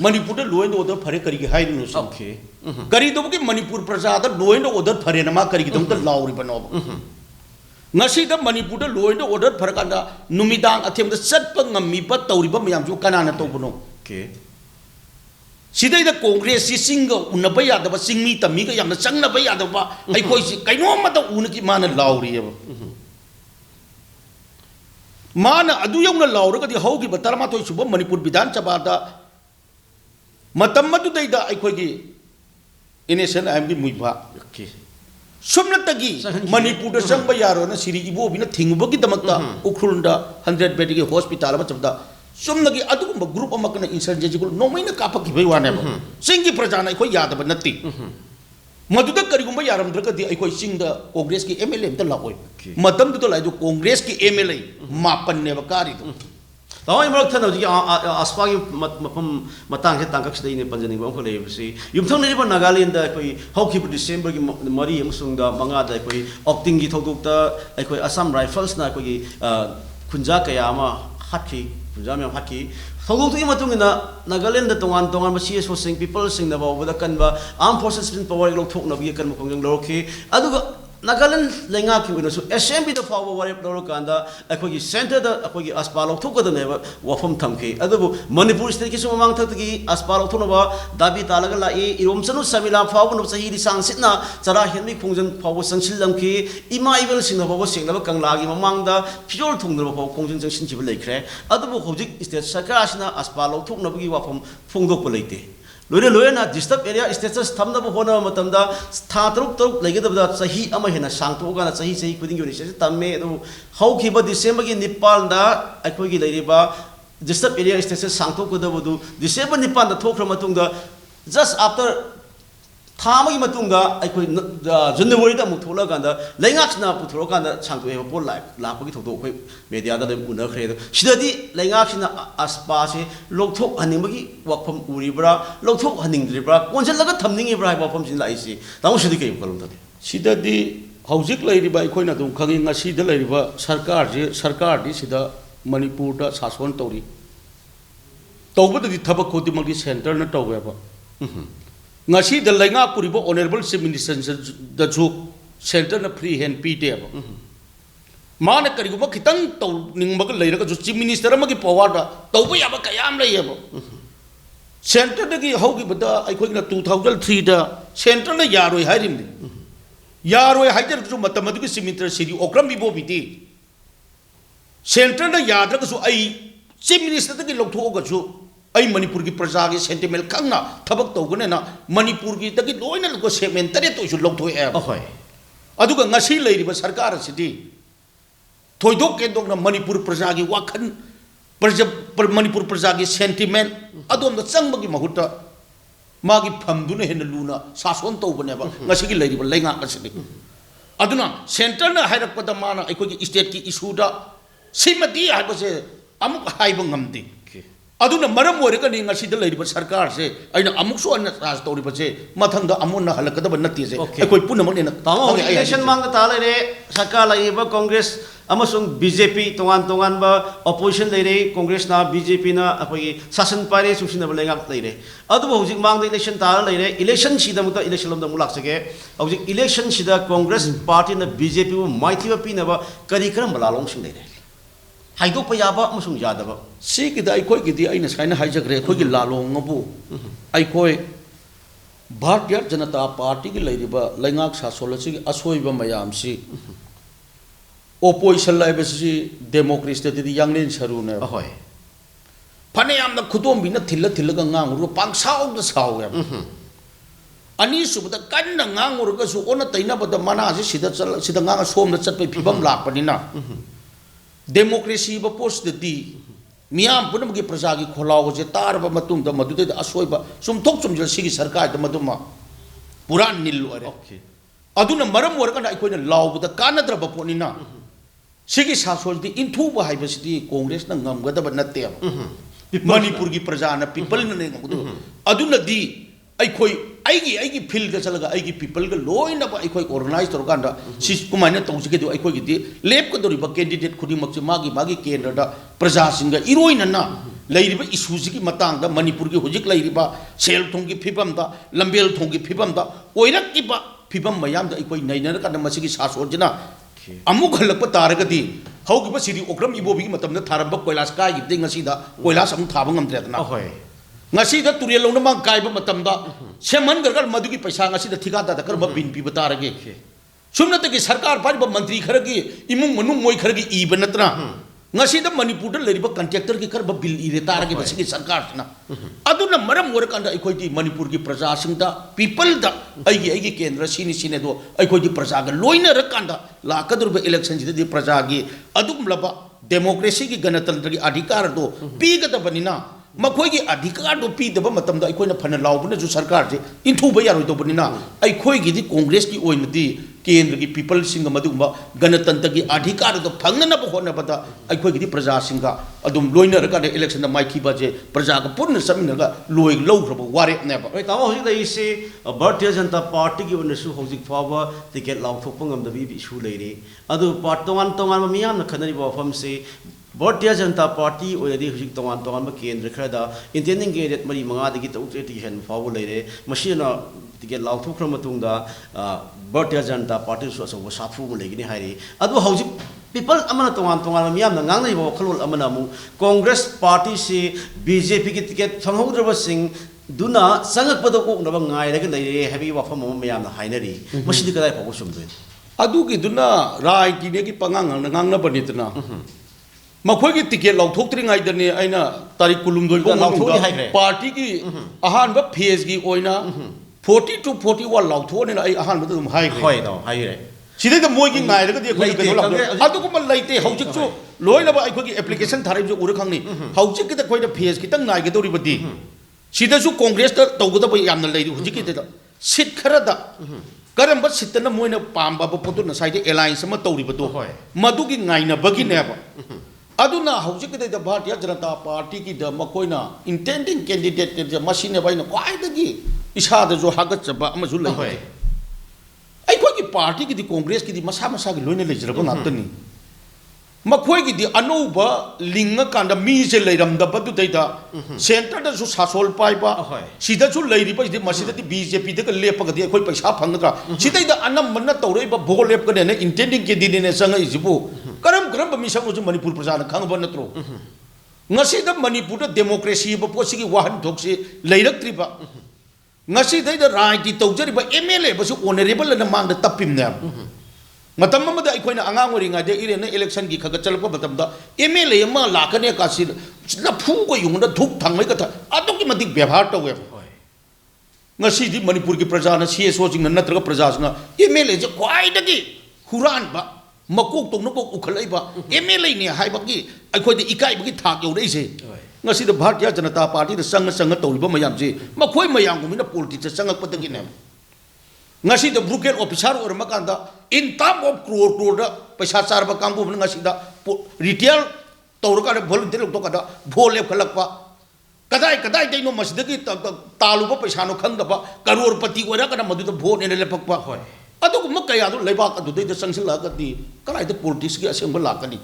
manipur law and order phare kari ki hai no okay kari do ki manipur praja da law and order phare na ma kari ki dum ta lauri bano ngasi da manipur da law and order phare kanda numidang athem da satpa ngami ba tauri ba mayam ju kana na to bano okay sidai da congress si singa unaba ya da ba singmi tami ga yam na changna ba ya da ba ai koi si kaino ma da un ki mana lauri ba mana adu yong na lauri ka di hogi ba tarma to suba manipur bidan chaba da matam madu dai da ai koi gi innocent am gi muiba okay sumna tagi manipur da sangba yaro na siri ibo bina thingba gi damakta ukhulunda 100 bed gi hospital ba chabda sumna gi adu ba group amakna insurgency ko no maina ka pa gi bai wane ba singi prajana koi yada ba natti मधुदा करिगुंबा यारमद्रगदी अखोई सिंगदा कांग्रेस की MLA त लाओय मतम तो लाइदो कांग्रेस की MLA मापन ने बकारी तो ताई मरक थन हजि आसपा की मफम मतंग से तंगक सदै ने पंजनी बम खले बसी युमथंग ने बा नागालैंड दा अखोई हौखि डिसेंबर की मरी अमसुंग दा मंगा दा अखोई ऑक्टिंग की थौदुक दा अखोई असम राइफल्स ना अखोई खुंजा कया मा हाथि खुंजा में हाथि थौदुक की नागालैंड दा तोंगान तोंगान CSO सिंग पीपल सिंग दा बावदा कनबा आर्म फोर्सेस स्पिन पावर लोक थोक नबी कन मखंग लोरखि अदुगा नागालैंड लेंगा की उनसु SMB दा फाव वारे लोर कांदा अखोगी सेंटर दा अखोगी अस्पताल लोक थोक दने वफम थमखि अदुबु मणिपुर स्टेट की सुमंग थक की अस्पताल लोक थोनबा दाबी तालगा ला ए इरोमसनु समिला फाव नु सही रि सांसितना चरा हेनमी खोंजन फाव संसिल लमखि इमा इवल सिंग फाव सिंगब कंगलागी ममंग दा फिजोल थोंदब फाव खोंजन संसिन जिब लेखरे अदुबु होजिक स्टेट सरकार आसिना अस्पताल लोक थोक नबगी वफम फोंदोक लेते लोयना डिस्टर्ब एरिया स्टेटस थमनब होना मतमदा था तरुक लेगदबदा सही अमा हेना सांगतोगा सही खुदिंग यूनिसेस तमे दो हौखिबा डिसेंबर की निपाल दा अखोगी लेरिबा disturb area status सांगतोगदबदु December Nepal दा थोख्र मतुंगा जस्ट आफ्टर थामगी मतुंगा अखोई जनवरी दा मुथोला कांदा लेंगाक्सना पुथोरा कांदा सांगतोए पो लापगी थोदो अखोई मीडिया दा उनखरे सिददी लेंगाक्सना आसपासे लोकथोक हनिंबगी वक्फम उरिब्रा लोकथोक हनिंद्रिब्रा कोनजलगा थमनिंगिब्रा वक्फम सिन लाइसि ताउ सिदि कई कलम तदे सिददी हौजिक लैरिबा अखोइना दुम खंगी ngasi da लैरिबा सरकार दि सिदा मणिपुर दा शासन तौरी तौबदि थबक खोदिमगी सेंटर न तौबेबा ngasi da lainga puribo honorable chief minister da ju center na free hand pite ba mana kariguma khitang to ningba ka leira ka ju chief minister ma ki power da to ba ya ba kayam lei ba center da ki hogi bada ai khoi na 2003 da center na yaroi hairim ni yaroi haijar ju matamadu ki chief minister siri okram bibo biti center na yadra ka su ai chief minister da ki loktho ga ju आई मणिपुर की प्रजा की sentiment खंगना थबक तौगने ना मणिपुर की तकी लोइना को segment तरे तो सु लोक थोय अहोय अदुगा ngasi लेरिबा सरकार सिटी थोइदोक केदोक ना मणिपुर प्रजा की वाखन मणिपुर प्रजा की सेंटिमेंट अदोम चंग की महुता मागी फमदुने हेन लुना शासन तौबने बा ngasi की लेरिबा लेंगा असि aduna center na hairak pada mana ikoi ki state ki issue da simadi hai ba se amuk hai ba ngamdi aduna maram oiraga ni ngasi da leiriba sarkar se aina amuk so an raj toriba se mathang da amon na halakada ba natti se ikoi punamak ne tamo election mang ta le re sarkar lai ba congress amasung bjp tongan ba opposition le re congress na bjp na apoi sasan pare susina ba lengak le re adu ba hujik mang election ta le re election sida mu ta election lom da mulak sake hujik election sida congress party na bjp bu maiti ba pi na ba kari karam balalong sing le re haidok pa yaba amasung yada ba si ki da ikoi ki di aina saina haijagre ikoi ki lalong ngabu aikoi Bharatiya Janata Party ki leiriba lengak sa solasi asoi ba mayam si opposition lai besi democracy de di yanglen saru ne ahoy phane yam na khudom bi na thilla ga ngang ru pang saw da saw ya ani su da kan na ngang ru ga su ona taina ba da mana ji sida ngang som da chat pe phibam lak pani na democracy ba post de miyam punam gi praja gi kholaw je tar ba matung da madu de asoi ba sum thok sum jil sigi sarkar da maduma puran nil ore aduna maram war kana ikoi na law da kanadra ba poni na sigi sasol di inthu ba hai ba sidi congress na ngam ga da ba natte manipur gi praja na people na ne ngam aduna di aikoi aigi field ga chalaga aigi people ga loina ba aikoi organize tor kanda si kumaina tongsi ke do aikoi gi di lep ko dori ba candidate khudi mak magi kendra da praja singa iroina na leiri ba issue gi matang da manipur gi hojik leiri ba sel thong gi phibam da lambel thong gi phibam da oirak ki ba phibam mayam da aikoi naina ka na masigi sasor jina amuk halak pa taraga di hau gi ba sidi okram ibo bi matam na tharamba koilas ka gi ding asida koilas am thaba ngam tre na ahoy ngasi da turel long na mang kai ba matam da seman gar gar madu gi paisa ngasi da thika da kar ba bin pi bata rage sumna te ki sarkar par ba mantri khar gi imung manung moi khar gi i banatra ngasi da manipur da leriba contractor ki kar ba bil i re tar gi ba sigi sarkar na aduna maram wor kan da ikoi di manipur gi praja sing da people da ai gi kendra sini do ikoi di praja ga loina ra kan da la kadur ba election ji di praja gi adum laba democracy gi ganatantra gi adhikar do pi ga da banina makhoi gi adhikar do pi da ba matam da ikoi na phana law buna ju sarkar je inthu ba yaroi do banina ikoi gi di congress ki oina di kendra gi people singa madumba ganatantra gi adhikar do phangna ba hona ba da ikoi gi di praja singa adum loina ra ka da election da mai ki ba je praja ga purna samina ga loi lau khra ba ware ne ba oi tamo hojik dai se Bharatiya Janata Party gi onasu hojik fawa ticket law thopang am da bi issue leire adu part tongan miyam na khanari ba fam se Bharatiya Janata Party oinadi hojik tongan ba kendra khra da intending candidate mari manga dagi to ti hen fawa leire machine ticket law thokra matung da Bharatiya Janata Party su aso safu mu legini hairi adu hojik people amana tongan miyam na ngang nei ba khalol amana mu Congress Party se BJP ki ticket thanghodra sing duna sangak pado ko na ba ngai ra ga leire heavy wa fam miyam na hainari machine kadai pa ko sum doin adu gi duna rai ki ne ki pangang ngang na banitna makhoi gi ticket law thok tri ngai dane aina tarik kulum dol law thok ni haikre party gi ahan ba phase gi oina 40 to 41 law thok ne ai ahan ba dum hai hoi do hai re sidai da moi gi ngai ra ga di khoi ga law adu ko mal laite hojik chu loina ba ai khoi gi application tharai ju ura khangni hojik ki da khoi da phase ki tang ngai ga dori badi sida su congress da tawga da ba yamna leidi hojik ki da sit khara da karam ba sit na moina pamba ba potu na side alliance ma tawri ba do madu gi ngai na bagi ne ba aduna hojik ki da Bharatiya Janata Party ki da makoina intending candidate de machine ba ina kwai da gi isa da jo hagat chaba ama ju lai ai khoi ki party ki di congress ki di masa gi loina le jira ba ngatani makhoi gi di anouba linga kanda mi je leiram da badu dai da center da su sasol pai ba sida su leiri ba di masida di BJP da ka lepa ga di khoi paisa phangadra sidai da anam manna tawrei ba bhol lep ka ne intending ke di ne sanga ijibu karam ba mi sang ju manipur praja na khang ba natro ngasi da manipur da democracy ba posi gi wahan thok se leirak tri ba ngasi dai da rai ki tawjari ba MLA ba su honorable na mang da tapim ne matam ma da ikoi na angang ori nga de ire na election gi khaga chalpa matam da MLA ma lakane ka si la phu ko yung da thuk thang mai ka tha adu ki madik byavhar to we ngasi di manipur ki praja na CSO jing na natra praja nga MLA je kwai da gi huran ba makok tong no ko ukhalai ba MLA ne hai ba gi ikoi de ikai ba gi thak yo dei se ngasi da Bharatiya Janata Party da sang tori ba mayam je makhoi mayam ko mina politics sang pa ta gi ne ngasi da brigade officer or makanda in term of crore पैसा चारब Kangu retail तौर volunteer लौटों भो लेपखलप कदाई कदाई दैनो मसदगी तालुब पैसानो खंगब करोड़पति मधुद vote ने लेपक कया लेबाक चंगसिलगदी कदाई politics की असेंब लाकनी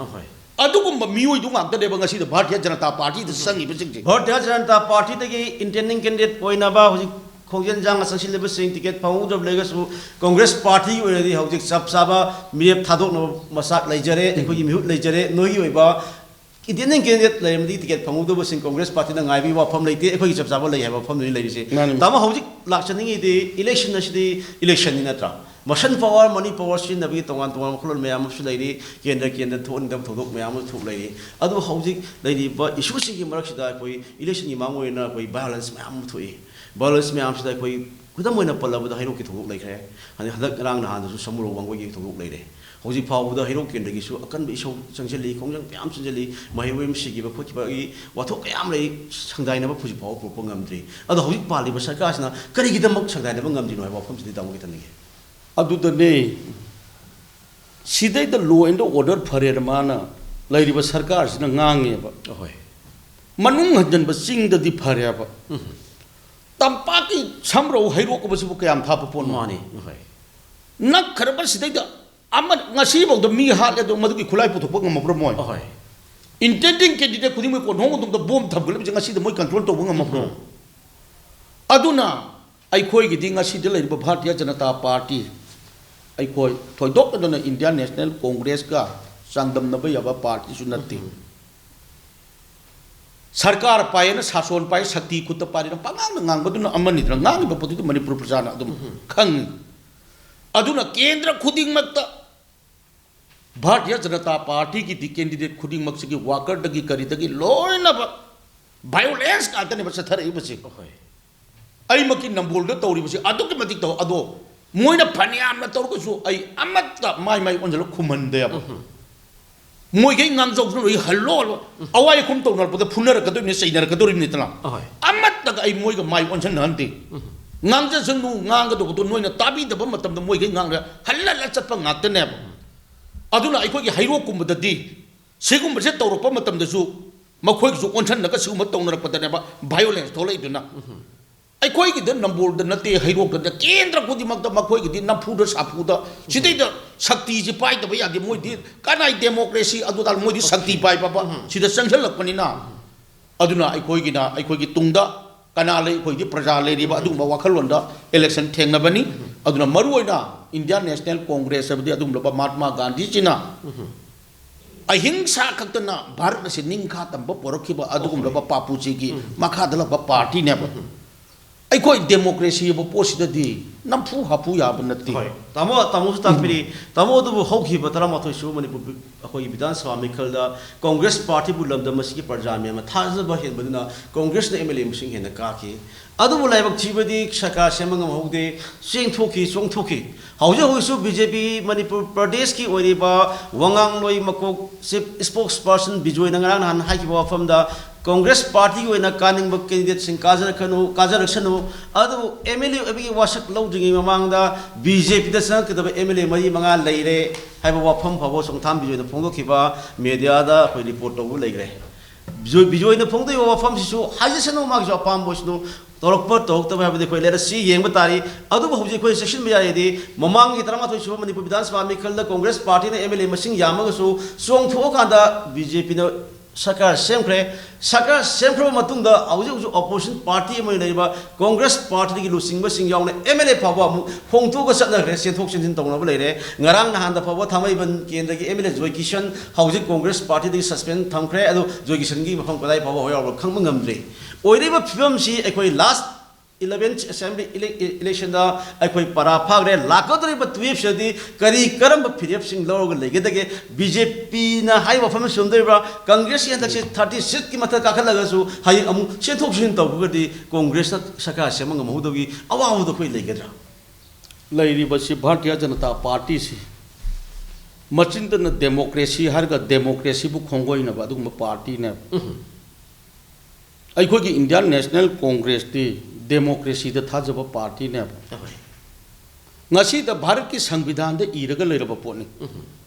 भारतीय Janata party चंगी भारतीय जनता पार्टी इंटेंडिंग कैंडिडेट खोजन जांग संसिलब टिकेट फंगुद्रब लेगसु कांग्रेस पार्टी हौजिक चप चाबा मिरेप थादोकनो मसाक लेजरे अखोगी मिहुत लेजरे नोगी ओइबा इंटेंडिंग कैंडिडेट लेमदी टिकेट फंगुद्रब कांग्रेस पार्टी ना गायबी वाफम लेते अखोगी चप चाबा ले हाबा फम लेरिसे तामा हौजिक लाक्चनिंग इदि इलेक्शन असिदि इलेक्शन नि नत्रा मशन पावर मनी पावर सिनबी तोंगान तोंगान मखलोल मैम लेरी केंद्र थोनदब थोदोक मैम थोक लेरी अदु हौजिक लेरिबा इशूसिंग की मरक्सिदा कोई इलेक्शन की मांग ओइना कोई वायलेंस मैम थोई वायलेंस मैम सिदा कोई खुदम ओइना पल्लबदा हैरो की थोक लेखरे अनि हदक रांग नहान समुरो वांगो की थोक लेरे हौजिक फावदा हैरो केंद्र की अकन इशौ संजली खोंजंग मैम संजली महिवेम सिगी बखोखिबा वाथो कयाम लै संदाइनबा फुजि फाव प्रोपो ngамद्रि अदु हौजिक पालिबा सरकारसना करिगिदमक संदाइनबा ngамदिनो है वाफम सिदि तामो कितनगे अदुदने सिदैद लॉ एंड ऑर्डर फरेर माना लैरिबा सरकार सिना ngangeबा होय मनुंग हजनबा चिंगददि फरेबा तंपाकी समरो हैरोकबसबु कयाम थाप पोन माने होय नक खरबा सिदैद अमन ngasi बौद मी हाले दो मदुकी खुलाई पुथोप ngमब्र मोय होय इंटेंडिंग कैंडिडेट खुदिम को नोंग दम बोम थबगले ngasi द मोय कंट्रोल तो ngमब्र अदुना अखोई गिदि ngasi द लैरिबा भारतीय जनता पार्टी अखोई थोइदोकदना इंडियन नेशनल कांग्रेस का चांगदमनब याबा पार्टी सु नत्ति सरकार पायन शासन पाय शक्ति खुद पारिन पंगांग ngangbदुना अमनिद्र ngangiबा पदुदि मणिपुर प्रजाना अदुम खंग अदुना केंद्र खुदिंगमक्ता भारतीय जनता पार्टी की कैंडिडेट खुदिंगमक्सगी वाकर दगी करिदगी लोइनब वायलेंस कातने बस थरइबसे आई मकी नंबोल तौरीबसे अदुके मतिक तो अदो मोइना फनियाम तौरकसु आई अमत्ता माई माई ओंजल खुमनदेब मोइगे ngamjoknu ri hallo awai khum tawnar pada phunarakadoine seinarakadoine tala अमत्ता आई मोइगा माई ओंजन नंती ngang ja sunu ngang ga do noina tabi da ba matam da moigai ngang halla la chatpa ngakne aduna aikoi gi hairo kum da di segum se tawropa matam da su makhoi su onsan na ka su ma tawnar pa da ba violence tholai duna aikoi gi da nambol da nate hairo ka da kendra kudi mak da makhoi gi di nafu da sapu da sidai da shakti ji pai da ba ya di moi di kanai democracy adu dal moi di shakti pai ba sida sanghal lakpani na aduna aikoi gi tungda कना ले प्रजा लेरीब वखलों election थेंगनबनी Indian national Congress Mahatma Gandhi जीना अहिंसा खतना भारत से निखा तब पोरखिब पापूची की मखाद party ने अखोई डेमोक्रेसी पोसीदी नमफू हाफू याब नती तामो तामो तापरी तामो हौखिब तरामाथोइसु मणिपुर अखोई विधानसभा मिखल कांग्रेस पार्टी बुलमदम की प्रजा में थाजब हेबदुना कांग्रेस एमएलए मसिंग हेन काकी अदुबु लाइबक थिबदी सरकार सेमंगम हौदे चेंथोखी चोंथोखी हौजे हौसु बीजेपी मणिपुर प्रदेश की ओरिबा वंगांग लोई मकोक स्पोक्स पर्सन बिजोय नंगरान हान हाइकिबा वफमदा कांग्रेस पार्टी की कानिंग कैंडिडेट सिंह काजरखनु अदु एमएलए अबी वासक लौद्रिंग ममांग बीजेपी दा संकदब एमएलए मरी मंगा लेरे हाइबा वफम फबो सोंथाम बिजोय फोंदोखिबा मीडिया दा कोई रिपोर्ट तौबु लेग्रे बिजोय न फोंदो वफम सिसु हाजिसनु मागजो पाम बोसनु तौरप तौरतब है कोई लेर सी येंग तारी अदुब हौजे कोई सेक्शन में यायदि ममांग की तरमाथोइ सुब मणिपुर विधानसभा मिखल कांग्रेस पार्टी ने एमएलए मसिंग यामगसु सोंथोकांदा बीजेपी न सरकार सेमख्रब मतुंगदा हौजे हौजे अपोजिशन पार्टी में लेबा कांग्रेस पार्टी की लुसिंग बसिंग यावने एमएलए फाबा फोंथोग चतनग्रे सेंथोक सेंजिन तौनब लेरे ngarang nahan da फाबा थामैबन केंद्र की एमएलए जोय किशन हौजे कांग्रेस पार्टी दी सस्पेंड थमख्रे अदु जोय किशन की मफम कदाई फाबा होयाव खंग ngamdri ओइरेबा film C एकोई last 11th assembly election da aikoi para phagre lakadri ba 12 sadi kari karam phirep sing lorog legedage BJP na hai wafam sundai ba congress yan dakse 36 ki matha ka khalaga su hai amu chethok sin tawgadi congress saka semang mahudogi awahu do koi legedra lairi ba si bharatiya janata party si machinda democracy har ga democracy bu khongoi na ba du party ne aikoi ki indian national congress ti democracy थाजब party ने ngasi da Bharat ki Sangvidhan da iraga leiraba potni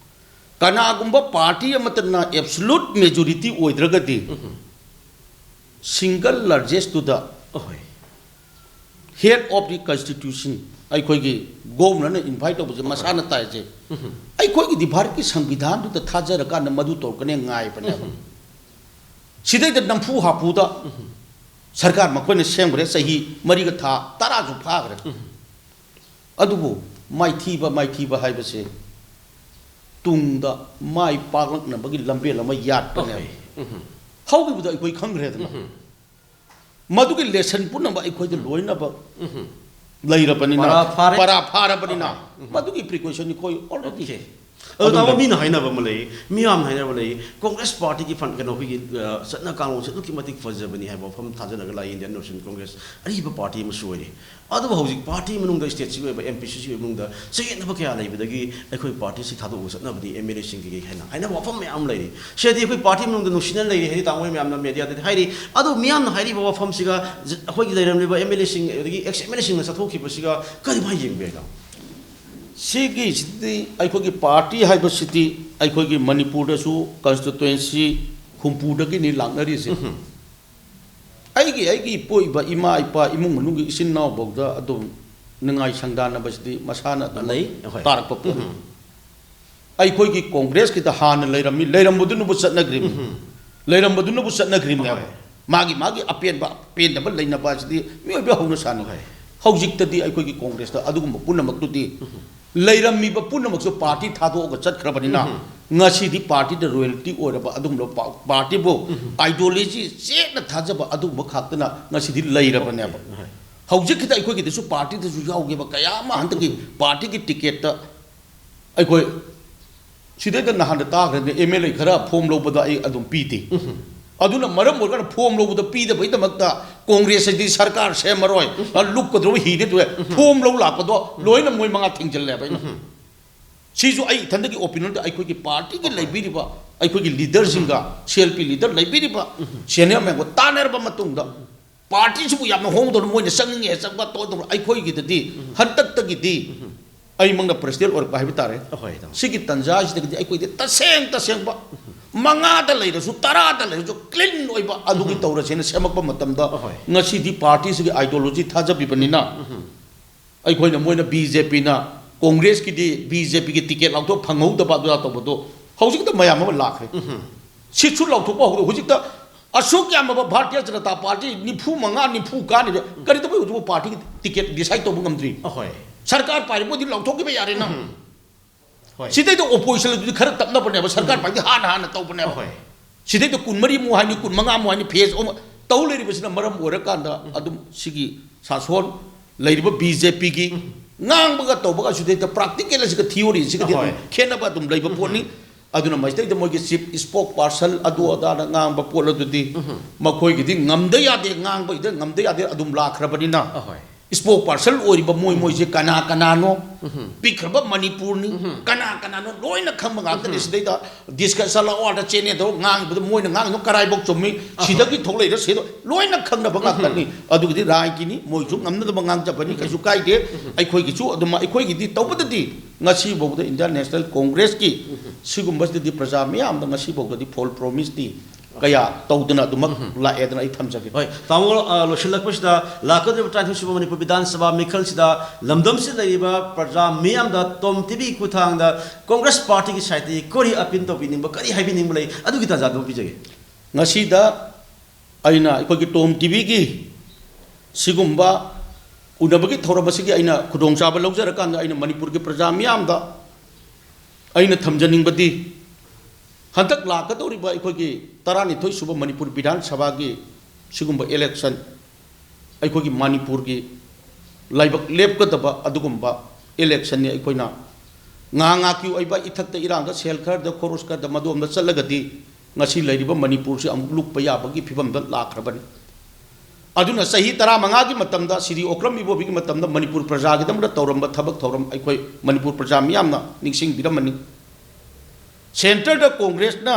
kanagumba party amatana absolute majority oidragadi single largest to the head of the constitution ꯑꯩꯈꯣꯏꯒꯤ ꯒꯣꯕꯔꯅꯔꯅ invite ꯇꯧꯕꯁꯦ ꯃꯁꯥꯅ ꯇꯥꯏꯁꯦ ꯑꯩꯈꯣꯏꯒꯤꯗꯤ ꯚꯥꯔꯠꯀꯤ ꯁꯪꯕꯤꯙꯥꯟꯗꯨꯗ ꯊꯥꯖꯔꯀꯥꯟꯗ ꯃꯗꯨ ꯇꯧꯔꯛꯀꯅꯤ ꯉꯥꯏꯕꯅꯦꯕ ꯁꯤꯗꯩꯗ ꯅꯝꯐꯨ ꯍꯥꯐꯨꯗ ꯁꯔꯀꯥꯔ ꯃꯈꯣꯏꯅ ꯁꯦꯝꯈ꯭ꯔꯦ ꯆꯍꯤ 4ꯒ ꯊꯥ 10ꯁꯨ ꯐꯥꯈ꯭ꯔꯦ ꯑꯗꯨꯕꯨ ꯃꯥꯏꯊꯤꯕ ꯍꯥꯏꯕꯁꯦ ꯇꯨꯡꯗ ꯃꯥꯏ ꯄꯥꯛꯂꯛꯅꯕꯒꯤ ꯂꯝꯕꯦꯜ ꯑꯃ ꯌꯥꯠꯄꯅꯦꯕ ꯍꯧꯈꯤꯕꯗ ꯑꯩꯈꯣꯏ ꯈꯪꯈ꯭ꯔꯦꯗꯅ ꯃꯗꯨꯒꯤ ꯂꯦꯁꯟ ꯄꯨꯝꯅꯃꯛ ꯑꯩꯈꯣꯏꯗ ꯂꯣꯏꯅꯕ ꯂꯩꯔꯕꯅꯤꯅ ꯄꯔꯥ ꯐꯥꯔꯕꯅꯤꯅ ꯃꯗꯨꯒꯤ ꯄ꯭ꯔꯤꯀꯣꯁꯟ ꯑꯩꯈꯣꯏ ꯑꯣꯜꯔꯦꯗꯤ ꯑꯗꯨ ꯃꯤꯅ ꯍꯥꯏꯅꯕ ꯑꯃ ꯂꯩ ꯃꯤꯌꯥꯝꯅ ꯍꯥꯏꯅꯕ ꯂꯩ ꯀꯣꯡꯒ꯭ꯔꯦꯁ ꯄꯥꯔꯇꯤꯒꯤ ꯀꯩꯅꯣ ꯑꯩꯈꯣꯏꯒꯤ ꯆꯠꯅ ꯀꯥꯡꯂꯣꯟꯁꯦ ꯑꯗꯨꯛꯀꯤ ꯃꯇꯤꯛ ꯐꯖꯕꯅꯤ ꯍꯥꯏꯕ ꯋꯥꯐꯝ ꯊꯥꯖꯅꯔꯒ ꯂꯥꯛꯏ ꯏꯟꯗꯤꯌꯟ ꯅꯦꯁꯅꯦꯜ ꯀꯣꯡꯒ꯭ꯔꯦꯁ ꯑꯔꯤꯕ ꯄꯥꯔꯇꯤ ꯑꯃꯁꯨ ꯑꯣꯏꯔꯤ ꯑꯗꯨꯕꯨ ꯍꯧꯖꯤꯛ ꯄꯥꯔꯇꯤ ꯃꯅꯨꯡꯗ ꯁ꯭ꯇꯦꯠꯁꯤꯒꯤ ꯑꯣꯏꯕ MPCꯒꯤ ꯃꯅꯨꯡꯗ ꯆꯌꯦꯠꯅꯕ ꯀꯌꯥ ꯂꯩꯕꯗꯒꯤ ꯑꯩꯈꯣꯏ ꯄꯥꯔꯇꯤꯁꯤ ꯊꯥꯗꯣꯛꯑꯒ ꯆꯠꯅꯕꯗꯤ MLAꯁꯤꯡꯒꯤ ꯍꯥꯏꯅꯕ ꯋꯥꯐꯝ ꯃꯌꯥꯝ ꯂꯩꯔꯤ ꯁꯤꯗꯤ ꯑꯩꯈꯣꯏ ꯄꯥꯔꯇꯤ ꯃꯅꯨꯡꯗ ꯅꯨꯡꯁꯤꯅ ꯂꯩꯔꯤ ꯍꯥꯏꯗꯤ ꯇꯥꯃꯣꯏ ꯃꯌꯥꯝꯅ ꯃꯦꯗꯤꯌꯥꯗꯗꯤ ꯍꯥꯏꯔꯤ ꯑꯗꯨ ꯃꯤꯌꯥꯝꯅ ꯍꯥꯏꯔꯤꯕ ꯋꯥꯐꯝꯁꯤꯒ ꯑꯩꯈꯣꯏꯒꯤ ꯂꯩꯔꯝꯂꯤꯕ MLAꯁꯤꯡ ꯑꯗꯒꯤ ꯑꯦꯛꯁ MLAꯁꯤꯡꯅ ꯆꯠꯊꯣꯛꯈꯤꯕꯁꯤꯒ ꯀꯔꯤꯃꯥꯏꯅ ꯌꯦꯡꯕ ꯌꯥꯏꯅꯣ ꯁꯤꯒꯤꯁꯤꯗꯤ ꯑꯩꯈꯣꯏꯒꯤ ꯄꯥꯔꯇꯤ ꯍꯥꯏꯕꯁꯤꯗꯤ ꯑꯩꯈꯣꯏꯒꯤ ꯃꯅꯤꯄꯨꯔꯗꯁꯨ ꯀꯟꯁꯇꯤꯇꯨꯌꯦꯟꯁꯤ ꯍꯨꯝꯐꯨꯗꯒꯤꯅꯤ ꯂꯥꯛꯅꯔꯤꯁꯦ ꯑꯩꯒꯤ ꯏꯄꯣꯏꯕ ꯏꯃꯥ ꯏꯄꯥ ꯏꯃꯨꯡ ꯃꯅꯨꯡꯒꯤ ꯏꯆꯤꯟ ꯏꯅꯥꯎꯐꯥꯎꯗ ꯑꯗꯨꯝ ꯅꯤꯡꯉꯥꯏ ꯁꯪꯗꯥꯟꯅꯕꯁꯤꯗꯤ ꯃꯁꯥꯅ ꯑꯗꯨꯝ ꯇꯥꯔꯛꯄ ꯄꯣꯠꯅꯤ ꯑꯩꯈꯣꯏꯒꯤ ꯀꯣꯡꯒ꯭ꯔꯦꯁꯀꯤꯗ ꯍꯥꯟꯅ ꯂꯩꯔꯝꯕꯗꯨꯅꯕꯨ ꯆꯠꯅꯈ꯭ꯔꯤꯕꯅꯦꯕ ꯃꯥꯒꯤ ꯑꯄꯦꯟꯕ ꯄꯦꯟꯗꯕ ꯂꯩꯅꯕ ꯑꯁꯤꯗꯤ ꯃꯤꯑꯣꯏꯕ ꯍꯧꯅ ꯁꯥꯅꯤ ꯍꯧꯖꯤꯛꯇꯗꯤ ꯑꯩꯈꯣꯏꯒꯤ ꯀꯣꯡꯒ꯭ꯔꯦꯁꯇ ꯑꯗꯨꯒꯨꯝꯕ ꯄꯨꯝꯅꯃꯛꯇꯨꯗꯤ ꯂꯩꯔꯝꯃꯤꯕ ꯄꯨꯝꯅꯃꯛꯁꯨ ꯄꯥꯔꯇꯤ ꯊꯥꯗꯣꯛꯑꯒ ꯆꯠꯈ꯭ꯔꯕꯅꯤꯅ ꯉꯁꯤꯗꯤ ꯄꯥꯔꯇꯤꯗ ꯔꯣꯌꯦꯜꯇꯤ ꯑꯣꯏꯔꯕ ꯑꯗꯨꯒꯨꯝꯕ ꯄꯥꯔꯇꯤꯕꯨ ꯑꯥꯏꯗꯤꯌꯣꯂꯣꯖꯤ ꯆꯦꯠꯅ ꯊꯥꯖꯕ ꯑꯗꯨꯒꯨꯝꯕ ꯈꯛꯇꯅ ꯉꯁꯤꯗꯤ ꯂꯩꯔꯕꯅꯦꯕ ꯍꯧꯖꯤꯛꯀꯤꯗ ꯑꯩꯈꯣꯏꯒꯤꯗꯁꯨ ꯄꯥꯔꯇꯤꯗꯁꯨ ꯌꯥꯎꯈꯤꯕ ꯀꯌꯥ ꯑꯃ ꯍꯟꯗꯛꯀꯤ ꯄꯥꯔꯇꯤꯒꯤ ꯇꯤꯀꯦꯠꯇ ꯑꯩꯈꯣꯏ ꯁꯤꯗꯩꯗ ꯅꯍꯥꯟꯗ ꯇꯥꯈ꯭ꯔꯦꯅꯦ MLA ꯈꯔ ꯐꯣꯝ ꯂꯧꯕꯗ ꯑꯩ ꯑꯗꯨꯝ ꯄꯤꯗꯦ ꯑꯗꯨꯅ ꯃꯔꯝ ꯑꯣꯏꯔꯒ ꯐꯣꯝ ꯂꯧꯕꯗ ꯄꯤꯗꯕꯒꯤꯗꯃꯛꯇ ꯀꯣꯡꯒ꯭ꯔꯦꯁꯁꯤꯗꯤ ꯁꯔꯀꯥꯔ ꯁꯦꯝꯃꯔꯣꯏ ꯂꯨꯞꯀꯗꯧꯕ ꯍꯤꯗꯦ ꯐꯣꯝ ꯂꯧ ꯂꯥꯛꯄꯗꯣ ꯂꯣꯏꯅ ꯃꯣꯏ 5 ꯊꯤꯡꯖꯤꯜꯂꯦꯕ ꯑꯩꯅ ꯁꯤꯁꯨ ꯑꯩ ꯏꯊꯟꯗꯒꯤ ꯑꯣꯄꯤꯅꯤꯌꯟꯗ ꯑꯩꯈꯣꯏꯒꯤ ꯄꯥꯔꯇꯤꯒꯤ ꯂꯩꯕꯤꯔꯤꯕ ꯑꯩꯈꯣꯏꯒꯤ ꯂꯤꯗꯔꯁꯤꯡꯒ CLP ꯂꯤꯗꯔ ꯂꯩꯕꯤꯔꯤꯕ ꯁꯦꯅꯤꯌꯔ ꯃꯌꯥꯝꯒ ꯇꯥꯟꯅꯔꯕ ꯃꯇꯨꯡꯗ ꯄꯥꯔꯇꯤꯁꯤꯕꯨ ꯌꯥꯝꯅ ꯍꯣꯡꯗꯧꯅ ꯃꯣꯏꯅ ꯆꯪꯅꯤꯡꯉꯦ ꯆꯪꯕ ꯇꯧꯗꯧꯅ ꯑꯩꯈꯣꯏꯒꯤꯗꯗꯤ ꯍꯟꯗꯛꯇꯒꯤꯗꯤ ꯑꯩꯃꯛꯅ ꯄ꯭ꯔꯦꯁꯤꯗꯦꯟ ꯑꯣꯏꯔꯛꯄ ꯍꯥꯏꯕ ꯇꯥꯔꯦ ꯁꯤꯒꯤ ꯇꯟꯖꯥꯁꯤꯗꯒꯤꯗꯤ ꯑꯩꯈꯣꯏꯗꯤ ꯇꯁꯦꯡꯕ 5ꯗ ꯂꯩꯔꯁꯨ 10ꯗ ꯂꯩꯔꯁꯨ ꯀ꯭ꯂꯤꯟ ꯑꯣꯏꯕ ꯑꯗꯨꯒꯤ ꯇꯧꯔꯁꯦꯅ ꯁꯦꯝꯃꯛꯄ ꯃꯇꯝꯗ ꯉꯁꯤꯗꯤ ꯄꯥꯔꯇꯤꯁꯤꯒꯤ ꯑꯥꯏꯗꯤꯌꯣꯂꯣꯖꯤ ꯊꯥꯖꯕꯤꯕꯅꯤꯅ ꯑꯩꯈꯣꯏꯅ ꯃꯣꯏꯅ BJPꯅ ꯀꯣꯡꯒ꯭ꯔꯦꯁꯀꯤꯗꯤ BJPꯒꯤ ꯇꯤꯀꯦꯠ ꯂꯥꯎꯊꯣꯛ ꯐꯪꯍꯧꯗꯕ ꯑꯗꯨꯗ ꯇꯧꯕꯗꯣ ꯍꯧꯖꯤꯛꯇ ꯃꯌꯥꯝ ꯑꯃ ꯂꯥꯛꯈ꯭ꯔꯦ ꯁꯤꯠꯁꯨ ꯂꯥꯎꯊꯣꯛꯄ ꯍꯧꯔꯦ ꯍꯧꯖꯤꯛꯇ ꯑꯁꯨꯛ ꯌꯥꯝꯕ ꯚꯥꯔꯇꯤꯌꯥ ꯖꯅꯇꯥ ꯄꯥꯔꯇꯤ 95 ꯀꯥꯅꯤꯕ ꯀꯔꯤꯗꯧꯕ ꯍꯧꯖꯤꯛ ꯄꯥꯔꯇꯤꯒꯤ ꯇꯤꯀꯦꯠ ꯗꯤꯁꯥꯏꯠ ꯇꯧꯕ ꯉꯝꯗ꯭ꯔꯤ ꯁꯔꯀꯥꯔ ꯄꯥꯏꯔꯤꯕꯗꯤ ꯂꯥꯎꯊꯣꯛꯈꯤꯕ ꯌꯥꯔꯦꯅ ꯁꯤꯗꯩꯗ ꯑꯣꯄꯣꯖꯤꯁꯟ ꯑꯗꯨꯗꯤ ꯈꯔ ꯇꯞꯅꯕꯅꯦꯕ ꯁꯔꯀꯥꯔ ꯄꯥꯏꯗꯤ ꯍꯥꯟꯅ ꯇꯧꯕꯅꯦꯕ ꯁꯤꯗꯩꯗ 23 ꯃꯨꯛ ꯍꯥꯏꯅꯤ 15 ꯃꯨꯛ ꯍꯥꯏꯅꯤ ꯐꯦꯖ ꯑꯃ ꯇꯧ ꯂꯩꯔꯤꯕꯁꯤꯅ ꯃꯔꯝ ꯑꯣꯏꯔꯀꯥꯟꯗ ꯑꯗꯨꯝ ꯁꯤꯒꯤ ꯁꯥꯁꯣꯟ ꯂꯩꯔꯤꯕ BJPꯒꯤ ꯉꯥꯡꯕꯒ ꯇꯧꯕꯒ ꯁꯤꯗꯩꯗ ꯄ꯭ꯔꯥꯛꯇꯤꯀꯦꯜ ꯑꯁꯤꯒ ꯊꯤꯑꯣꯔꯤꯁꯤꯒꯗꯤ ꯈꯦꯠꯅꯕ ꯑꯗꯨꯝ ꯂꯩꯕ ꯄꯣꯠꯅꯤ ꯑꯗꯨꯅ ꯃꯁꯤꯗꯩꯗ ꯃꯣꯏꯒꯤ ꯆꯤꯞ ꯁ꯭ꯄꯣꯛ ꯄꯥꯔꯁꯟ ꯑꯗꯨ ꯑꯗꯥꯅ ꯉꯥꯡꯕ ꯄꯣꯠ ꯑꯗꯨꯗꯤ ꯃꯈꯣꯏꯒꯤꯗꯤ ꯉꯝꯗ ꯌꯥꯗꯦ ꯉꯥꯡꯕꯒꯤꯗ ꯉꯝꯗ ꯌꯥꯗꯦ ꯑꯗꯨꯝ ꯂꯥꯛꯈ꯭ꯔꯕꯅꯤꯅ ꯁ꯭ꯄꯣꯛ ꯄꯥꯔꯁꯟ ꯑꯣꯏꯔꯤꯕ ꯃꯣꯏꯁꯦ ꯀꯅꯥꯅꯣ ꯄꯤꯛꯈ꯭ꯔꯕ ꯃꯅꯤꯄꯨꯔꯅꯤ ꯀꯅꯥꯅꯣ ꯂꯣꯏꯅ ꯈꯪꯕ ꯉꯥꯛꯇꯅꯤ ꯁꯤꯗꯩꯗ ꯗꯤꯁꯀꯁꯟ ꯑꯋꯥꯔꯗ ꯆꯦꯅꯦꯗ ꯉꯥꯡꯉꯤꯕꯗ ꯃꯣꯏꯅ ꯉꯥꯡꯉꯤꯗꯣ ꯀꯔꯥꯏꯐꯥꯎ ꯆꯨꯝꯃꯤ ꯁꯤꯗꯒꯤ ꯊꯣꯛꯂꯛꯏꯔ ꯁꯤꯗ ꯂꯣꯏꯅ ꯈꯪꯅꯕ ꯉꯥꯛꯇꯅꯤ ꯑꯗꯨꯒꯤꯗꯤ ꯔꯥꯏꯒꯤꯅꯤ ꯃꯣꯏꯁꯨ ꯉꯝꯅꯗꯕ ꯉꯥꯡꯖꯕꯅꯤ ꯀꯩꯁꯨ ꯀꯥꯏꯗꯦ ꯑꯩꯈꯣꯏꯒꯤꯁꯨ ꯑꯗꯨꯝ ꯑꯩꯈꯣꯏꯒꯤꯗꯤ ꯇꯧꯕꯗꯗꯤ ꯉꯁꯤꯐꯥꯎꯕꯗ ꯏꯟꯗꯤꯌꯟ ꯅꯦꯁꯅꯦꯜ ꯀꯣꯡꯒ꯭ꯔꯦꯁꯀꯤ ꯁꯤꯒꯨꯝꯕꯁꯤꯗꯗꯤ ꯄ꯭ꯔꯖꯥ ꯃꯌꯥꯝꯗ ꯉꯁꯤꯐꯥꯎꯗꯗꯤ ꯐꯣꯜ ꯄ꯭ꯔꯣꯃꯤꯁꯇꯤ ꯀꯌꯥ ꯇꯧꯗꯅ ꯑꯗꯨꯃꯛ ꯂꯥꯛꯑꯦꯗꯅ ꯑꯩ ꯊꯝꯖꯒꯦ ꯍꯣꯏ ꯇꯥꯃꯣ ꯂꯣꯏꯁꯤꯜꯂꯛꯄꯁꯤꯗ ꯂꯥꯛꯀꯗꯧꯔꯤꯕ 23ꯁꯨꯕ ꯃꯅꯤꯄꯨꯔ ꯕꯤꯙꯥꯟ ꯁꯚꯥ ꯃꯤꯈꯜꯁꯤꯗ ꯂꯝꯗꯝꯁꯤꯗ ꯂꯩꯔꯤꯕ ꯄ꯭ꯔꯖꯥ ꯃꯤꯌꯥꯝꯗ ꯇꯣꯝ ꯇꯤꯚꯤ ꯈꯨꯠꯊꯥꯡꯗ ꯀꯣꯡꯒ꯭ꯔꯦꯁ ꯄꯥꯔꯇꯤꯒꯤ ꯁꯥꯏꯠꯇꯒꯤ ꯀꯔꯤ ꯑꯄꯤꯜ ꯇꯧꯕꯤꯅꯤꯡꯕ ꯀꯔꯤ ꯍꯥꯏꯕꯤꯅꯤꯡꯕ ꯂꯩ ꯑꯗꯨꯒꯤ ꯇꯥꯟꯖꯥꯗꯨ ꯄꯤꯖꯒꯦ ꯉꯁꯤꯗ ꯑꯩꯅ ꯑꯩꯈꯣꯏꯒꯤ ꯇꯣꯝ ꯇꯤꯚꯤꯒꯤ ꯁꯤꯒꯨꯝꯕ ꯎꯅꯕꯒꯤ ꯊꯧꯔꯝ ꯑꯁꯤꯒꯤ ꯑꯩꯅ ꯈꯨꯗꯣꯡꯆꯥꯕ ꯂꯧꯖꯔꯀꯥꯟꯗ ꯑꯩꯅ ꯃꯅꯤꯄꯨꯔꯒꯤ ꯄ꯭ꯔꯖꯥ ꯃꯤꯌꯥꯝꯗ ꯑꯩꯅ ꯊꯝꯖꯅꯤꯡꯕꯗꯤ ꯍꯟꯗꯛ ꯂꯥꯛꯀꯗꯧꯔꯤꯕ ꯑꯩꯈꯣꯏꯒꯤ 12ꯁꯨꯕ ꯃꯅꯤꯄꯨꯔ ꯕꯤꯙꯥꯟ ꯁꯚꯥꯒꯤ सिगुम्बा इलेक्शन अखोगी मणिपुर की लाइबक लेपकदबा अदुगुम्बा इलेक्शन ने अखोइना nga ki oiba ithakta iranga selkhar da khoroskar da madom da chalagadi ngasi lairiba manipur se amuk luk paya bagi phibam da lakhraban aduna sahi 15 gi matam da siri okram ibo bi matam da manipur praja gi dam da tawramba thabak thawram akhoi manipur praja miyam na ningsing biramani center da congress na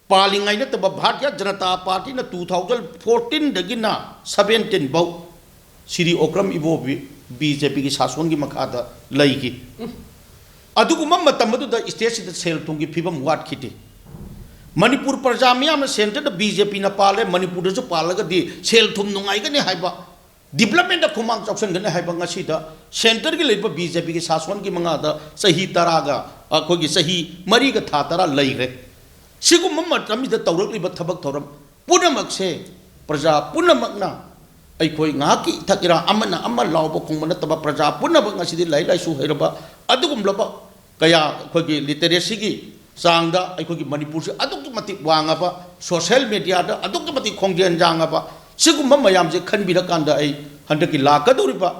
palingai na ta bharatiya janata party na 2014 dagi na 17 bau siri okram ibo bi BJP की शासन की मखादा लईगी अदुगुम मतमदुदा state सिदा cell थुंगी फिबम वाट खिते मणिपुर प्रजा मियाम centre the BJP ना पाले मणिपुर जो पालगदी cell थुम नुंगाइगने हाइबा development the खुमांग चौसनगने हाइबा ngasiदा centre की लेबा BJP की शासन की मंगादा सही तरागा अखोगी सही मरी का था तरा लईरे सिगुम मतमिदा तौरकलिबा थबक थौरम पुनमक से प्रजा पुनमकना अखोई की थकिरा अमना अम लाउब खुंब नतबा प्रजा पुनमक ngasiदी लाई लाइसु हैरबा अदुगुमलबा कया अखोगी लिटरेसी की चांगदा अखोगी मणिपुर से अदुक मति वांगाबा सोशल मीडिया दा अदुक मति खोंगजेन जांगाबा सिगुम मयाम से खनबिरकांदा आई हंदकी लाकदोरिबा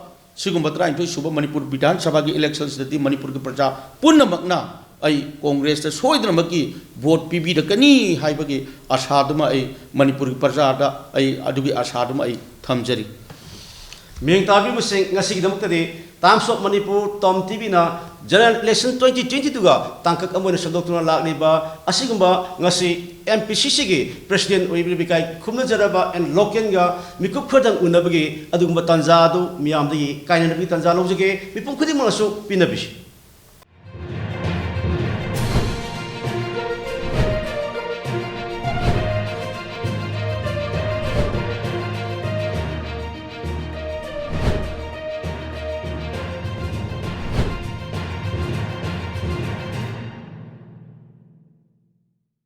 सिगुम 23 सुब मणिपुर विधानसभा की इलेक्शन से मणिपुर की प्रजा पुनमकना आई कांग्रेस से सोइदनमकी वोट पीबीरकनी हाइबगी आशादमा आई मणिपुर की प्रजा दा आई अदुगी आशादमा आई थमजरी Ming ताबीबुसिंग ngasigidamuktadi Times of Manipur Tom TV na General Election 2022 ga tangkak amoy sadokuna lakliba asigumba ngasi MPCC gi President Oibibikai khumna jaraba and loken ga mikup khodang unabagi adugumba tanza adu miyam dagi kaina nabi tanza lojage mipum khudi malasu pinabisi